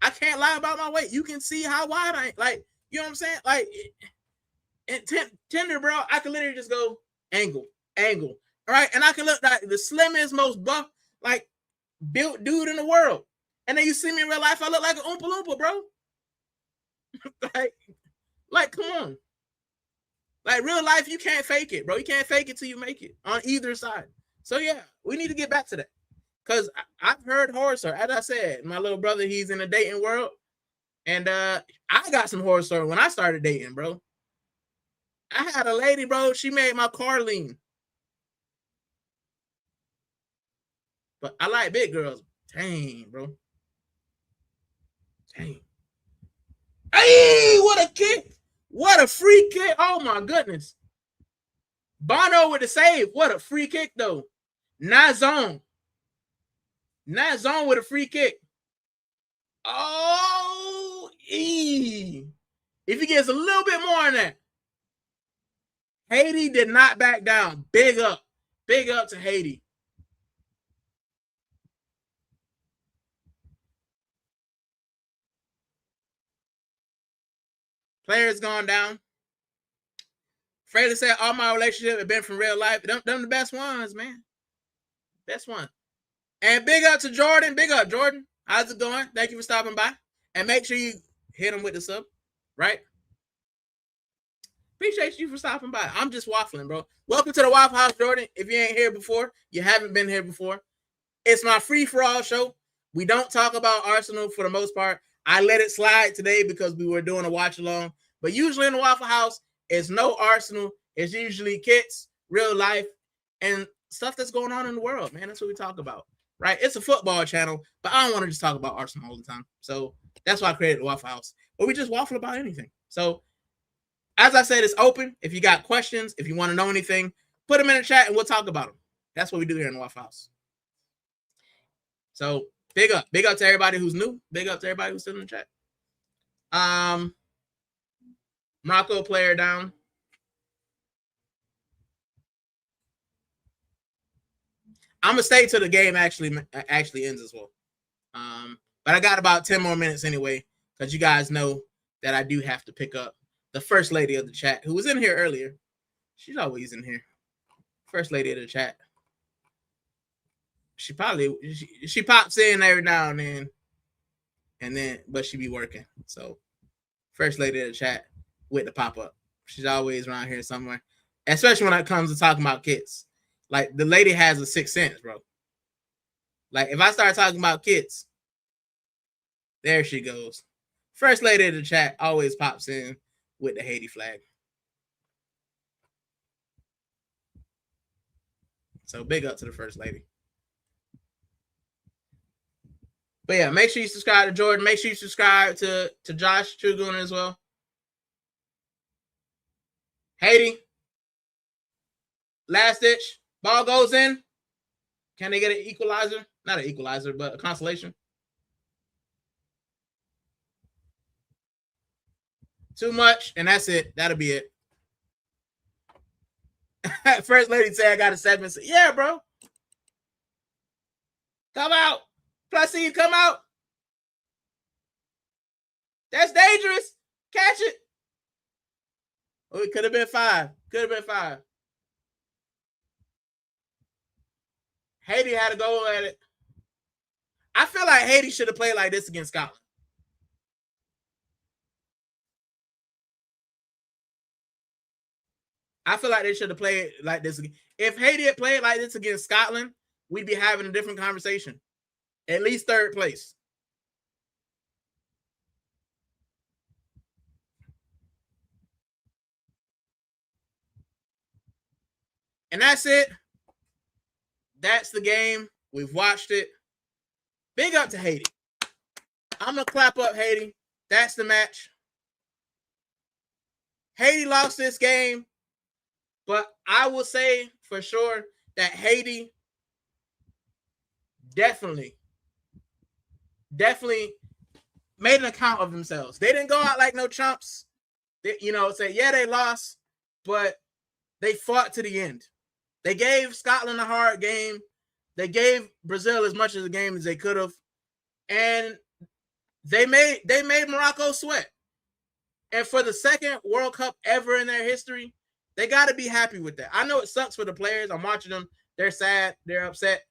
I can't lie about my weight. You can see how wide I am. Like, you know what I'm saying? Like, in Tinder, bro, I can literally just go angle. All right. And I can look like the slimmest, most buff, like, built dude in the world. And then you see me in real life, I look like an Oompa Loompa, bro. like, come on. Like, real life, you can't fake it, bro. You can't fake it till you make it on either side. So, yeah, we need to get back to that. Because I've heard horror stories. As I said, my little brother, he's in the dating world. And I got some horror stories when I started dating, bro. I had a lady, bro. She made my car lean. But I like big girls. Dang, bro. Dang. Hey, what a kick. What a free kick. Oh, my goodness. Bono with the save. What a free kick, though. Not zone with a free kick. Oh, if he gets a little bit more on that. Haiti did not back down. Big up to Haiti. Players gone down. Fraley said all my relationships have been from real life. Them the best ones, man. Best one. And big up to Jordan. Big up, Jordan. How's it going? Thank you for stopping by. And make sure you hit him with the sub, right? Appreciate you for stopping by. I'm just waffling, bro. Welcome to the Waffle House, Jordan. If you ain't here before, you haven't been here before. It's my free-for-all show. We don't talk about Arsenal for the most part. I let it slide today because we were doing a watch-along. But usually in the Waffle House, it's no Arsenal. It's usually kits, real life, and stuff that's going on in the world, man. That's what we talk about, right? It's a football channel, but I don't want to just talk about Arsenal all the time. So that's why I created the Waffle House. But we just waffle about anything. So as I said, it's open. If you got questions, if you want to know anything, put them in the chat and we'll talk about them. That's what we do here in the Waffle House. So big up to everybody who's new. Big up to everybody who's still in the chat. Morocco player down. I'm gonna stay till the game actually ends as well. But I got about 10 more minutes anyway, because you guys know that I do have to pick up the first lady of the chat, who was in here earlier. She's always in here. First lady of the chat. She pops in every now and then, but she be working. So first lady of the chat with the pop-up. She's always around here somewhere, especially when it comes to talking about kids. Like, the lady has a sixth sense, bro. Like, if I start talking about kids, there she goes. First lady of the chat always pops in with the Haiti flag. So big up to the first lady. But yeah, make sure you subscribe to Jordan. Make sure you subscribe to Josh Trugoon as well. Haiti. Last ditch. Ball goes in. Can they get an equalizer? Not an equalizer, but a consolation. Too much, and that's it. That'll be it. First lady said I got a 7. Yeah, bro. Come out. Plus, come out. That's dangerous. Catch it. Oh, it could have been 5. Could have been 5. Haiti had to go at it. I feel like Haiti should have played like this against Scotland. I feel like they should have played like this. If Haiti had played like this against Scotland, we'd be having a different conversation. At least 3rd place. And that's it. That's the game. We've watched it. Big up to Haiti. I'm going to clap up Haiti. That's the match. Haiti lost this game, but I will say for sure that Haiti definitely made an account of themselves. They didn't go out like no chumps. They, say, yeah, they lost, but they fought to the end. They gave Scotland a hard game. They gave Brazil as much of the game as they could have. And they made Morocco sweat. And for the 2nd World Cup ever in their history, they got to be happy with that. I know it sucks for the players. I'm watching them. They're sad. They're upset.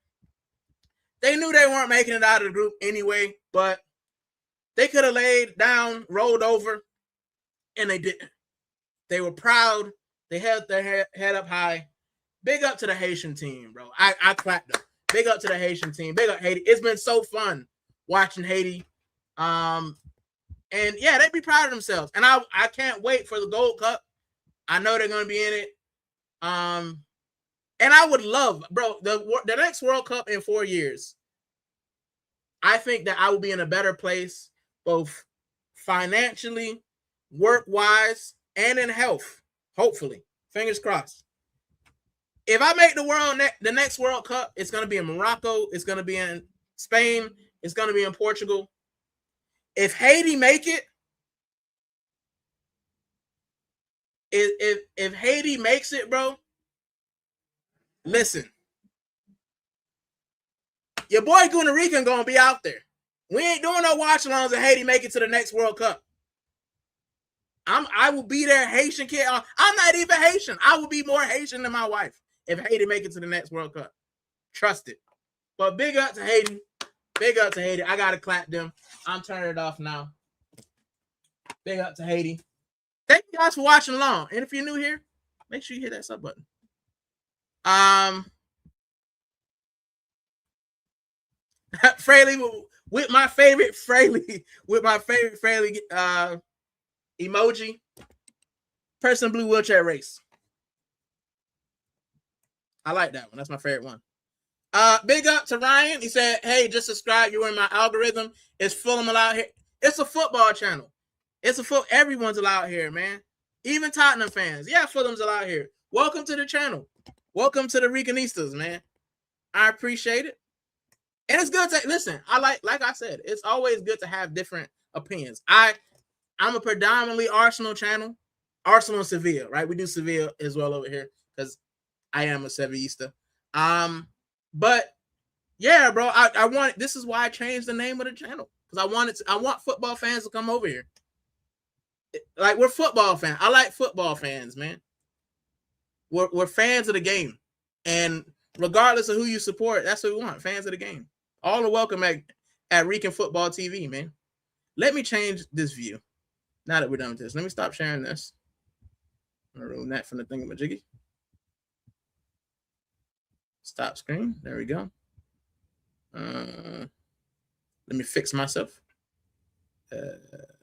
They knew they weren't making it out of the group anyway, but they could have laid down, rolled over, and they didn't. They were proud. They held their head up high. Big up to the Haitian team, bro. I clapped them. Big up to the Haitian team. Big up Haiti. It's been so fun watching Haiti. And yeah, they'd be proud of themselves. And I can't wait for the Gold Cup. I know they're going to be in it. And I would love, bro, the next World Cup in 4 years, I think that I will be in a better place, both financially, work-wise, and in health. Hopefully. Fingers crossed. If I make the next World Cup, it's going to be in Morocco. It's going to be in Spain. It's going to be in Portugal. If Haiti make it, if Haiti makes it, bro, listen, your boy Puerto Rican going to be out there. We ain't doing no watch-alongs if Haiti make it to the next World Cup. I will be there, Haitian kid. I'm not even Haitian. I will be more Haitian than my wife if Haiti make it to the next World Cup. Trust it. But big up to Haiti. Big up to Haiti. I got to clap them. I'm turning it off now. Big up to Haiti. Thank you guys for watching along. And if you're new here, make sure you hit that sub button. Fraley with my favorite Fraley emoji. Person blue wheelchair race. I like that one. That's my favorite one. Big up to Ryan. He said, hey, just subscribe. You're in my algorithm. It's full of them out here. It's a football channel. Everyone's allowed here, man. Even Tottenham fans. Yeah, Fulham's allowed here. Welcome to the channel. Welcome to the Ricanistas, man. I appreciate it. And it's good to listen. I like I said, it's always good to have different opinions. I'm a predominantly Arsenal channel, Arsenal and Sevilla, right? We do Sevilla as well over here because I am a Sevillista. But yeah, bro, I want. This is why I changed the name of the channel because I want football fans to come over here. Like we're football fans. I like football fans, man. We're fans of the game, and regardless of who you support, that's what we want. Fans of the game. All the welcome at Rican Futbol TV, man. Let me change this view. Now that we're done with this, let me stop sharing this. I'm gonna remove that from the thingamajiggy. Stop screen. There we go. Let me fix myself.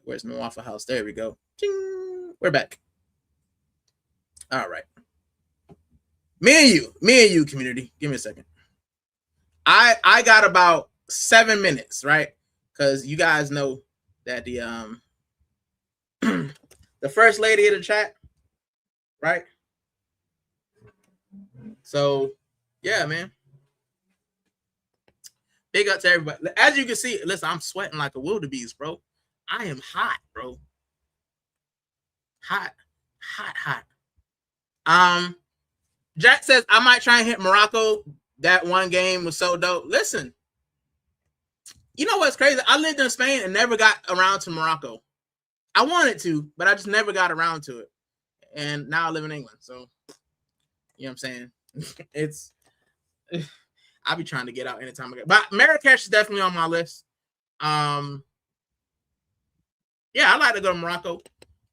Where's my Waffle House? There we go. Ching! We're back. All right. Me and you, community. Give me a second. I got about 7 minutes, right? Because you guys know that the the first lady of the chat, right? So yeah, man. Big up to everybody. As you can see, listen, I'm sweating like a wildebeest, bro. I am hot, bro. Hot. Jack says I might try and hit Morocco. That one game was so dope. Listen, you know what's crazy? I lived in Spain and never got around to Morocco. I wanted to, but I just never got around to it. And now I live in England. So, you know what I'm saying? It's I'll be trying to get out anytime I get. But Marrakesh is definitely on my list. Yeah, I like to go to Morocco.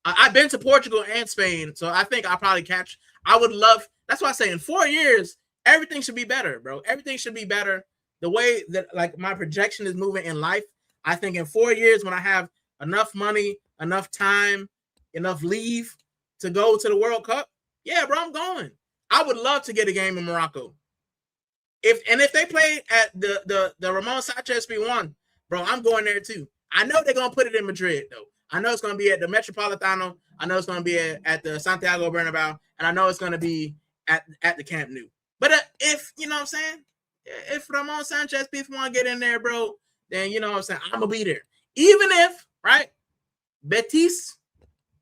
I've been to Portugal and Spain, so I think I'll probably catch. I would love. That's why I say in 4 years, everything should be better, bro. Everything should be better. The way that like my projection is moving in life, I think in 4 years, when I have enough money, enough time, enough leave to go to the World Cup, yeah, bro, I'm going. I would love to get a game in Morocco. If they play at the Ramon Sanchez P1, bro, I'm going there too. I know they're gonna put it in Madrid though. I know it's gonna be at the Metropolitano. I know it's gonna be at the Santiago Bernabeu, and I know it's gonna be at the Camp Nou. But if you know what I'm saying, if Ramon Sanchez P1 get in there, bro, then you know what I'm saying, I'm gonna be there. Even if right, Betis,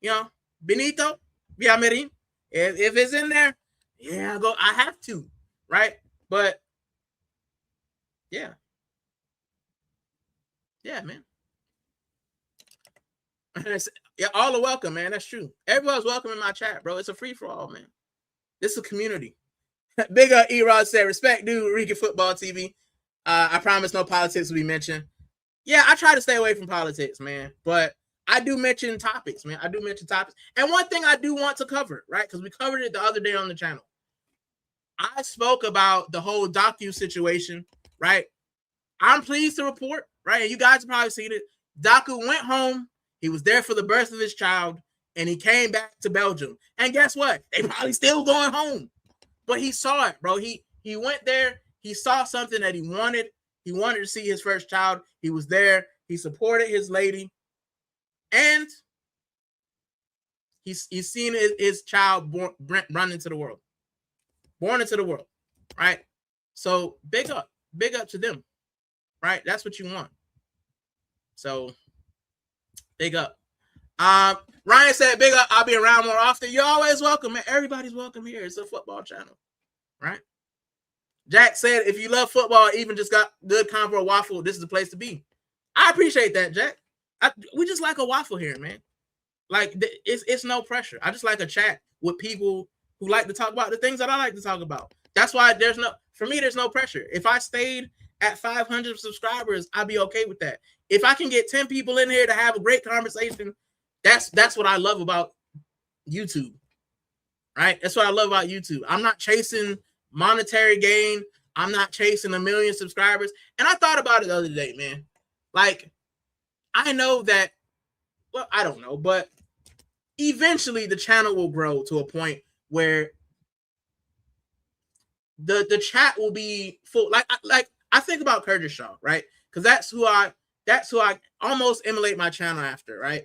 you know, Benito Villamarin, if it's in there, yeah, I go. I have to, right? But yeah, man. Yeah, all are welcome, man. That's true. Everyone's welcome in my chat, bro. It's a free for all, man. This is a community. Big up E-Rod said, respect, dude. Rican Futbol TV. I promise no politics will be mentioned. Yeah, I try to stay away from politics, man. But I do mention topics, man. I do mention topics. And one thing I do want to cover, right? Because we covered it the other day on the channel. I spoke about the whole docu situation, right? I'm pleased to report, right? And you guys have probably seen it. Doku went home. He was there for the birth of his child, and he came back to Belgium. And guess what? They probably still going home. But he saw it, bro. He went there. He saw something that he wanted. He wanted to see his first child. He was there. He supported his lady. And he's seen his child run into the world. Born into the world, right? So big up to them, right? That's what you want. So big up. Ryan said, big up. I'll be around more often. You're always welcome, man. Everybody's welcome here. It's a football channel, right? Jack said, if you love football, even just got good convo waffle, this is the place to be. I appreciate that, Jack. We just like a waffle here, man. Like it's no pressure. I just like a chat with people who like to talk about the things that I like to talk about. That's why there's no pressure. If I stayed at 500 subscribers, I'd be okay with that. If I can get 10 people in here to have a great conversation, that's what I love about YouTube, right? That's what I love about YouTube. I'm not chasing monetary gain. I'm not chasing 1 million subscribers. And I thought about it the other day, man. Like, I know that, well, I don't know, but eventually the channel will grow to a point where the chat will be full. Like I think about Kurdish, right? Because that's who I almost emulate my channel after, right?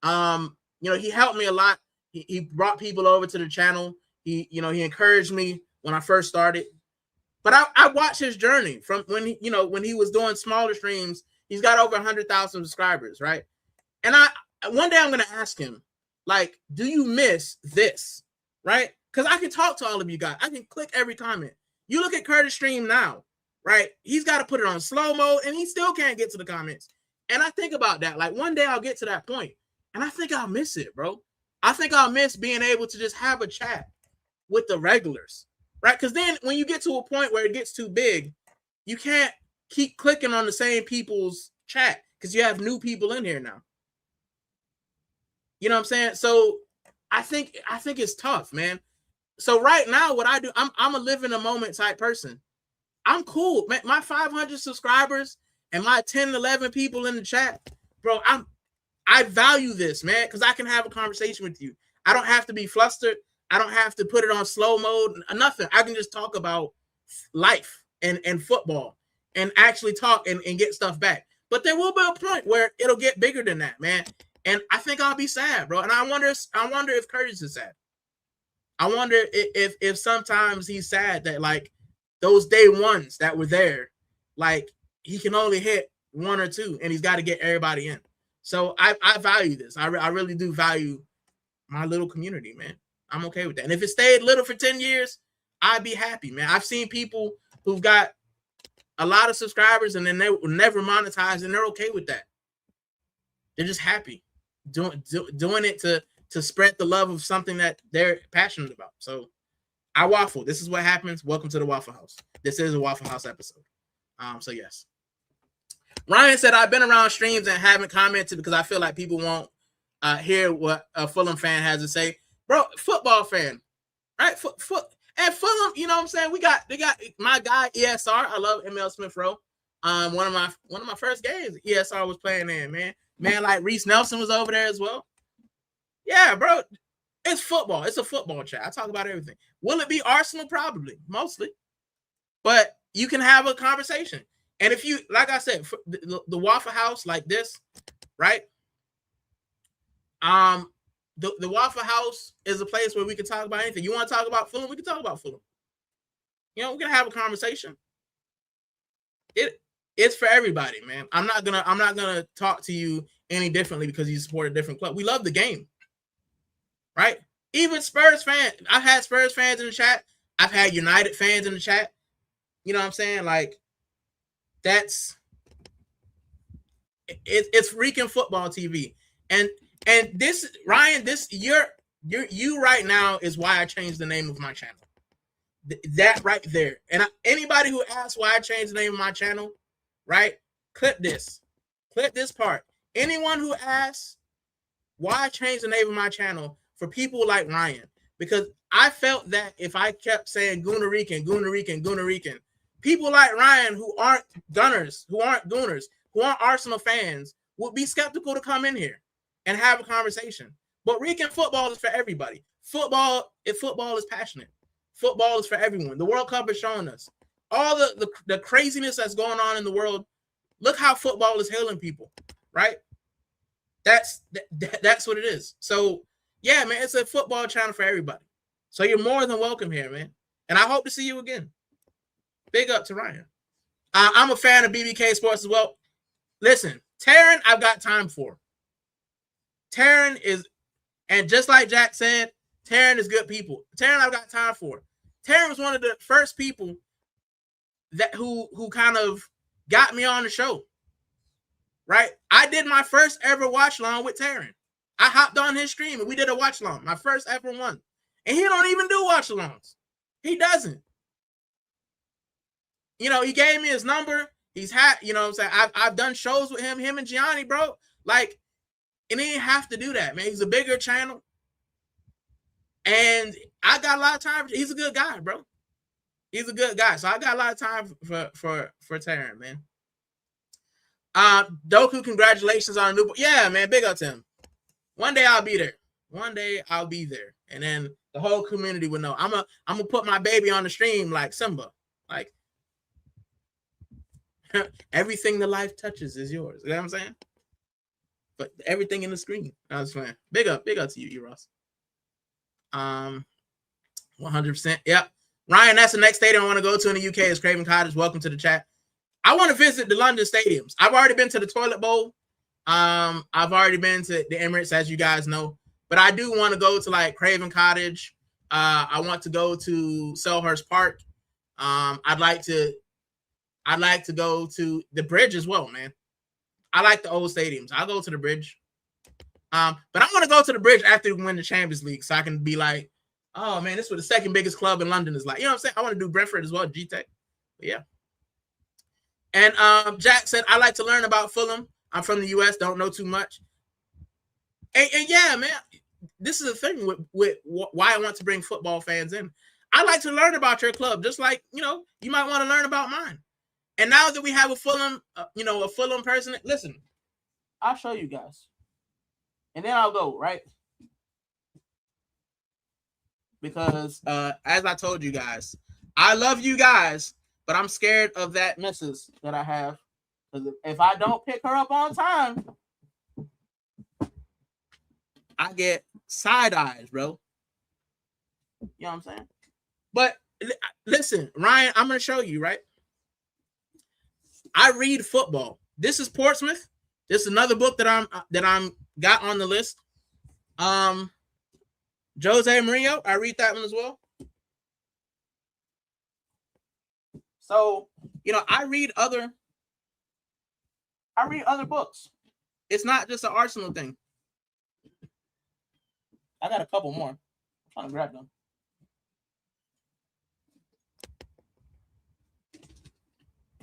You know, he helped me a lot. He brought people over to the channel. He encouraged me when I first started. But I watched his journey from when he, when he was doing smaller streams. He's got over 100,000 subscribers, right? And one day I'm gonna ask him, like, do you miss this, right? Because I can talk to all of you guys. I can click every comment. You look at Curtis' stream now, right? He's got to put it on slow mode, and he still can't get to the comments. And I think about that. Like, one day I'll get to that point, and I think I'll miss it, bro. I think I'll miss being able to just have a chat with the regulars, right? Because then when you get to a point where it gets too big, you can't keep clicking on the same people's chat because you have new people in here now. You know what I'm saying? So I think it's tough, man. So right now, what I do, I'm a live in a moment type person. I'm cool, man. My 500 subscribers and my 10, 11 people in the chat, bro. I value this, man, because I can have a conversation with you. I don't have to be flustered. I don't have to put it on slow mode. Nothing. I can just talk about life and football and actually talk and get stuff back. But there will be a point where it'll get bigger than that, man. And I think I'll be sad, bro. And I wonder if Curtis is sad. I wonder if sometimes he's sad that, like, those day ones that were there, like, he can only hit one or two and he's got to get everybody in. So I value this. I really do value my little community, man. I'm okay with that. And if it stayed little for 10 years, I'd be happy, man. I've seen people who've got a lot of subscribers and then they were never monetized, and they're okay with that. They're just happy doing it to spread the love of something that they're passionate about. So I waffle. This is what happens. Welcome to the Waffle House. This is a Waffle House episode. So yes. Ryan said, I've been around streams and haven't commented because I feel like people won't hear what a Fulham fan has to say. Bro, football fan, right? And Fulham, you know what I'm saying? They got my guy ESR. I love ML Smith Rowe. One of my first games ESR was playing in, man. Man, like Reese Nelson was over there as well. Yeah, bro. It's football. It's a football chat. I talk about everything. Will it be Arsenal? Probably, mostly. But you can have a conversation. And if you, like I said, the Waffle House like this, right? The Waffle House is a place where we can talk about anything. You want to talk about Fulham? We can talk about Fulham. You know, we can have a conversation. It's for everybody, man. I'm not gonna talk to you any differently because you support a different club. We love the game, right? Even Spurs fans. I've had Spurs fans in the chat. I've had United fans in the chat. You know what I'm saying? Like, it's Rican Futbol TV. And this, Ryan, this you right now is why I changed the name of my channel. That right there. And anybody who asks why I changed the name of my channel, right? Clip this part. Anyone who asks why I changed the name of my channel, for people like Ryan, because I felt that if I kept saying Gooner Rican, people like Ryan who aren't Gunners, who aren't Gooners, who aren't Arsenal fans would be skeptical to come in here and have a conversation. But Rican football is for everybody. Football is passionate. Football is for everyone. The World Cup is showing us all the craziness that's going on in the world. Look how football is healing people, right? That's what it is. So yeah, man, it's a football channel for everybody. So you're more than welcome here, man. And I hope to see you again. Big up to Ryan. I'm a fan of BBK Sports as well. Listen, Taryn, I've got time for. Taryn is, and just like Jack said, Taryn is good people. Taryn, I've got time for. Taryn was one of the first people that who kind of got me on the show. Right? I did my first ever watch along with Taryn. I hopped on his stream and we did a watch along, my first ever one. And he don't even do watch alongs. He doesn't. You know, he gave me his number. He's had, you know what I'm saying? I've done shows with him and Gianni, bro. Like, and he didn't have to do that, man. He's a bigger channel. And I got a lot of time. He's a good guy, bro. He's a good guy. So I got a lot of time for Taryn, man. Doku, congratulations on a new. Yeah, man, big up to him. One day I'll be there. One day I'll be there, and then the whole community will know. I'm gonna put my baby on the stream like Simba, like everything the life touches is yours. You know what I'm saying? But everything in the screen. I was playing. Big up to you, Ross. 100%. Yep. Ryan, that's the next stadium I want to go to in the UK is Craven Cottage. Welcome to the chat. I want to visit the London stadiums. I've already been to the Toilet Bowl. I've already been to the Emirates, as you guys know. But I do want to go to like Craven Cottage. I want to go to Selhurst Park. I'd like to go to the Bridge as well, man. I like the old stadiums. I'll go to the Bridge. But I want to go to the Bridge after we win the Champions League, so I can be like, oh man, this is what the second biggest club in London is like. You know what I'm saying? I want to do Brentford as well, G-Tech. Yeah. And Jack said, I like to learn about Fulham. I'm from the US, don't know too much. And yeah, man, this is the thing with why I want to bring football fans in. I like to learn about your club, just like, you know, you might want to learn about mine. And now that we have a Fulham, a Fulham person, listen, I'll show you guys. And then I'll go, right? Because as I told you guys, I love you guys, but I'm scared of that missus that I have. Because if I don't pick her up on time, I get side eyes, bro. You know what I'm saying? But listen, Ryan, I'm going to show you, right? I read football. This is Portsmouth. This is another book that I'm got on the list. Jose Mourinho, I read that one as well. So, I read other books. It's not just an Arsenal thing. I got a couple more. I'm trying to grab them.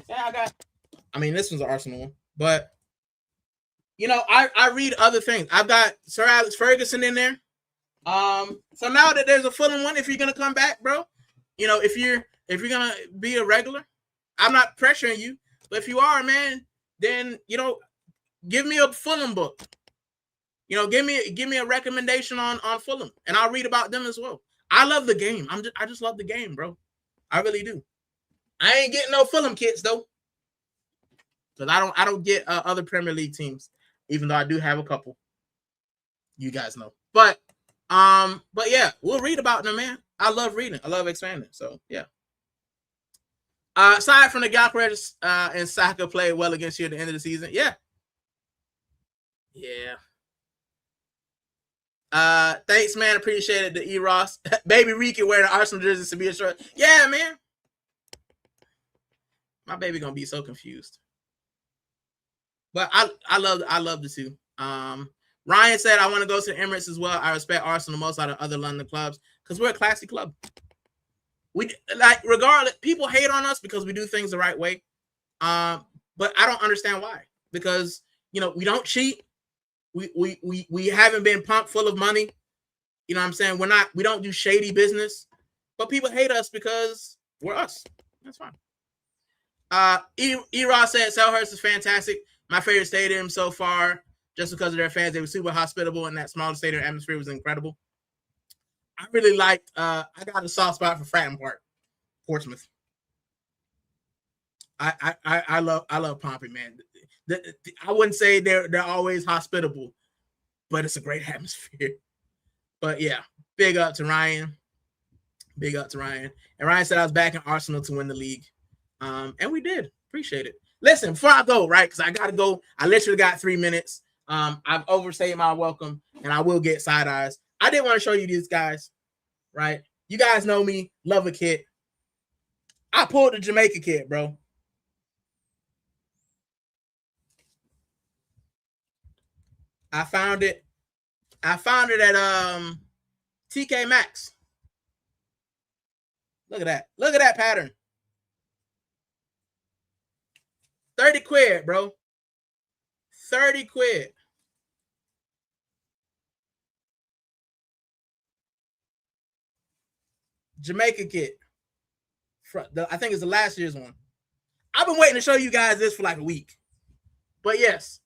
Yeah, this one's an Arsenal one, but I read other things. I've got Sir Alex Ferguson in there. So now that there's a Fulham one, if you're gonna come back, bro, if you're gonna be a regular, I'm not pressuring you, but if you are, man, then give me a Fulham book. Give me a recommendation on Fulham, and I'll read about them as well. I love the game. I just love the game, bro. I really do. I ain't getting no Fulham kits though, because I don't get other Premier League teams, even though I do have a couple. You guys know, but yeah, we'll read about them, man. I love reading. I love expanding. So yeah. Aside from the Gyökeres and Saka played well against you at the end of the season, yeah. Thanks, man. Appreciate it. The E Ross baby Rican wearing an Arsenal jersey to be a short. Yeah, man. My baby gonna be so confused. But I love the two. Ryan said I want to go to the Emirates as well. I respect Arsenal most out of other London clubs because we're a classy club. We regardless, people hate on us because we do things the right way. But I don't understand why. Because we don't cheat. We haven't been pumped full of money. You know what I'm saying? We don't do shady business. But people hate us because we're us. That's fine. E-Ross said Selhurst is fantastic. My favorite stadium so far, just because of their fans. They were super hospitable, and that small stadium atmosphere was incredible. I really liked. I got a soft spot for Fratton Park, Portsmouth. I love Pompey, man. I wouldn't say they're always hospitable, but it's a great atmosphere. But yeah, big up to Ryan. Big up to Ryan. And Ryan said I was backing Arsenal to win the league. And we did. Appreciate it. Listen, before I go, right, because I got to go. I literally got 3 minutes. I've overstayed my welcome, and I will get side eyes. I did want to show you these guys, right? You guys know me, love a kit. I pulled the Jamaica kit, bro. I found it at TK Maxx. Look at that. Look at that pattern. 30 quid, bro. 30 quid. Jamaica kit. I think it's the last year's one. I've been waiting to show you guys this for like a week. But yes.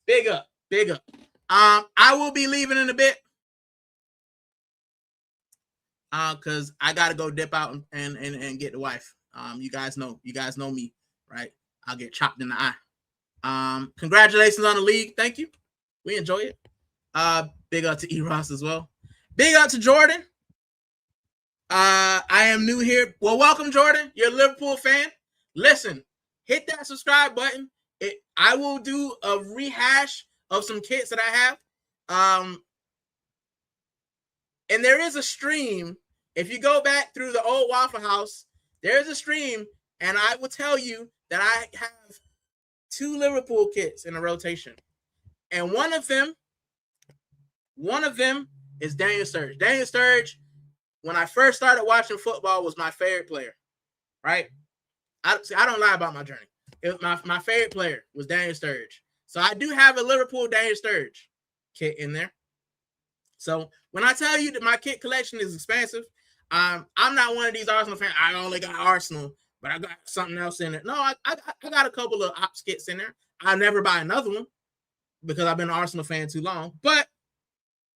Big up. Big up. I will be leaving in a bit. Because I gotta go dip out and get the wife. You guys know me, right? I'll get chopped in the eye. Congratulations on the league. Thank you. We enjoy it. Big up to E-Ross as well. Big up to Jordan. I am new here. Well, welcome, Jordan. You're a Liverpool fan. Listen, hit that subscribe button. I will do a rehash of some kits that I have. And there is a stream. If you go back through the old Waffle House, there's a stream, and I will tell you that I have 2 Liverpool kits in a rotation. And one of them is Daniel Sturridge. Daniel Sturridge, when I first started watching football, was my favorite player, right? I don't lie about my journey. My favorite player was Daniel Sturridge. So I do have a Liverpool Daniel Sturridge kit in there. So when I tell you that my kit collection is expansive, I'm not one of these Arsenal fans. I only got Arsenal, but I got something else in there. No, I got a couple of ops kits in there. I'll never buy another one because I've been an Arsenal fan too long. But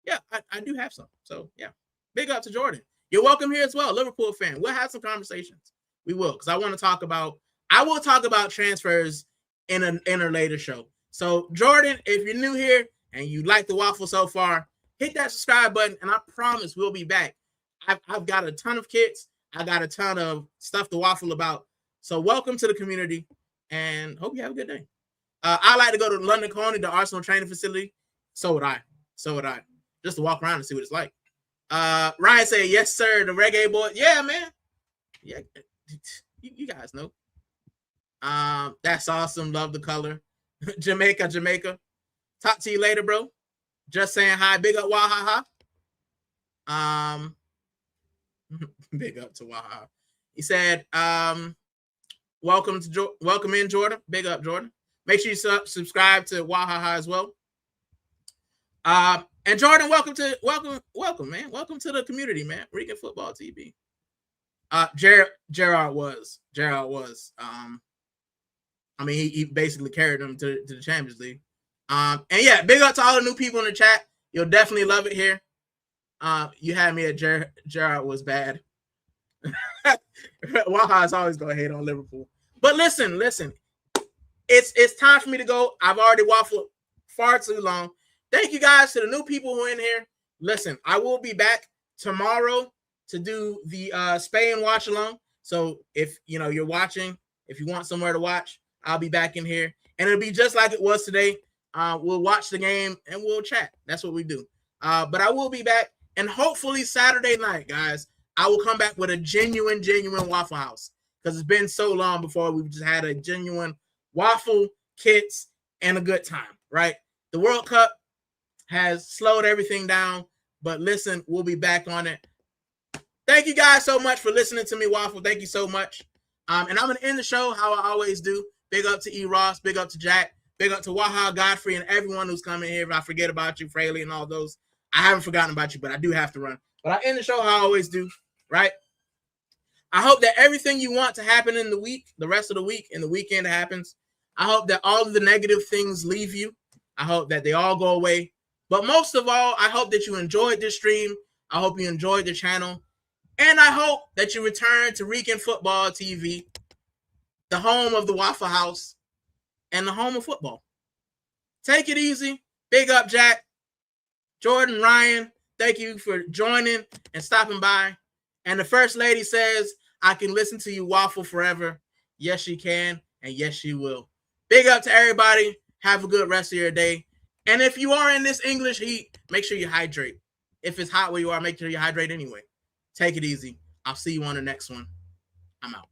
yeah, I do have some. So yeah, big up to Jordan. You're welcome here as well, Liverpool fan. We'll have some conversations. We will, because I will talk about transfers in a later show. So Jordan, if you're new here and you like the Waffle so far, hit that subscribe button, and I promise we'll be back. I've got a ton of kits. I got a ton of stuff to waffle about. So welcome to the community, and hope you have a good day. I like to go to London Colney, the Arsenal training facility. So would I. Just to walk around and see what it's like. Ryan said, yes, sir, the reggae boy. Yeah, man. Yeah, you guys know. That's awesome. Love the color. Jamaica. Talk to you later, bro. Just saying hi. Big up Wahaha. Big up to Wahaha. He said, welcome in, Jordan. Big up, Jordan. Make sure you subscribe to Wahaha as well. And Jordan, welcome, man. Welcome to the community, man. Rican Futbol TV. Gerard was. I mean, he basically carried them to the Champions League. And yeah, big up to all the new people in the chat. You'll definitely love it here. You had me at Gerard was bad. Waha's always gonna hate on Liverpool. But listen. It's time for me to go. I've already waffled far too long. Thank you guys to the new people who are in here. Listen, I will be back tomorrow to do the Spain watch along. So if you're watching, if you want somewhere to watch, I'll be back in here. And it'll be just like it was today. We'll watch the game and we'll chat. That's what we do. But I will be back. And hopefully Saturday night, guys, I will come back with a genuine Waffle House. Because it's been so long before we've just had a genuine waffle, kits, and a good time, right? The World Cup has slowed everything down. But listen, we'll be back on it. Thank you guys so much for listening to me, Waffle. Thank you so much. And I'm going to end the show how I always do. Big up to E. Ross. Big up to Jack. Big up to Waha, Godfrey, and everyone who's coming here. If I forget about you, Fraley, and all those, I haven't forgotten about you, but I do have to run. But I end the show how I always do, right? I hope that everything you want to happen in the week, the rest of the week, and the weekend happens. I hope that all of the negative things leave you. I hope that they all go away. But most of all, I hope that you enjoyed this stream. I hope you enjoyed the channel. And I hope that you return to Rican Futbol TV, the home of the Waffle House and the home of football. Take it easy. Big up, Jack. Jordan, Ryan, thank you for joining and stopping by. And the First Lady says, I can listen to you waffle forever. Yes, she can. And yes, she will. Big up to everybody. Have a good rest of your day. And if you are in this English heat, make sure you hydrate. If it's hot where you are, make sure you hydrate anyway. Take it easy. I'll see you on the next one. I'm out.